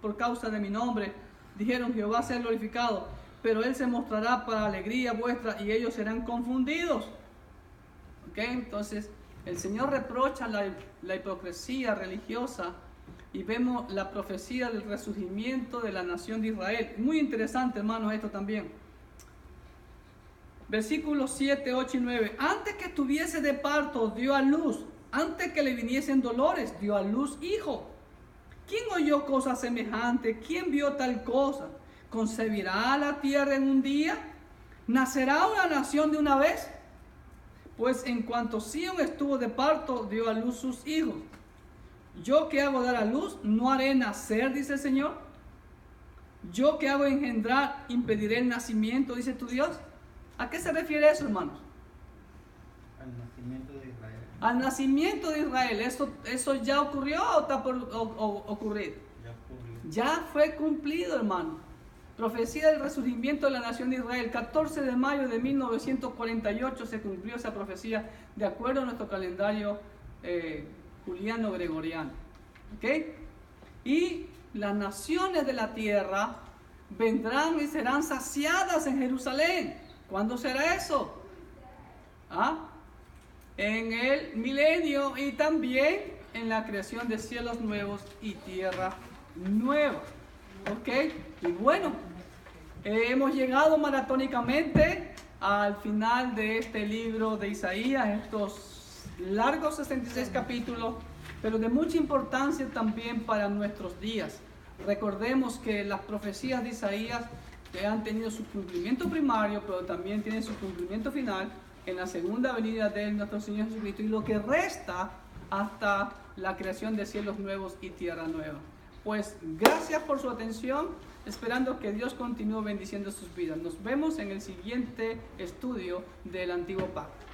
por causa de mi nombre, dijeron, Jehová sea glorificado, pero él se mostrará para alegría vuestra, y ellos serán confundidos. ¿Ok? Entonces el Señor reprocha la hipocresía religiosa, y vemos la profecía del resurgimiento de la nación de Israel. Muy interesante, hermanos, esto también. Versículos 7, 8 y 9. Antes que estuviese de parto, dio a luz. Antes que le viniesen dolores, dio a luz hijo. ¿Quién oyó cosa semejante? ¿Quién vio tal cosa? ¿Concebirá la tierra en un día? ¿Nacerá una nación de una vez? Pues en cuanto Sión estuvo de parto, dio a luz sus hijos. Yo que hago dar a luz, no haré nacer, dice el Señor. Yo que hago engendrar, impediré el nacimiento, dice tu Dios. ¿A qué se refiere eso, hermanos? Al nacimiento de Israel. Al nacimiento de Israel. ¿Eso ya ocurrió o está por ocurrir? Ya ocurrió. Ya fue cumplido, hermano. Profecía del resurgimiento de la nación de Israel. 14 de mayo de 1948 se cumplió esa profecía, de acuerdo a nuestro calendario juliano gregoriano. ¿Ok? Y las naciones de la tierra vendrán y serán saciadas en Jerusalén. ¿Cuándo será eso? en el milenio y también en la creación de cielos nuevos y tierra nueva. ¿Ok? Y bueno, hemos llegado maratónicamente al final de este libro de Isaías, estos largos 66 capítulos, pero de mucha importancia también para nuestros días. Recordemos que las profecías de Isaías han tenido su cumplimiento primario, pero también tienen su cumplimiento final en la segunda venida de nuestro Señor Jesucristo y lo que resta hasta la creación de cielos nuevos y tierra nueva. Pues gracias por su atención, esperando que Dios continúe bendiciendo sus vidas. Nos vemos en el siguiente estudio del Antiguo Pacto.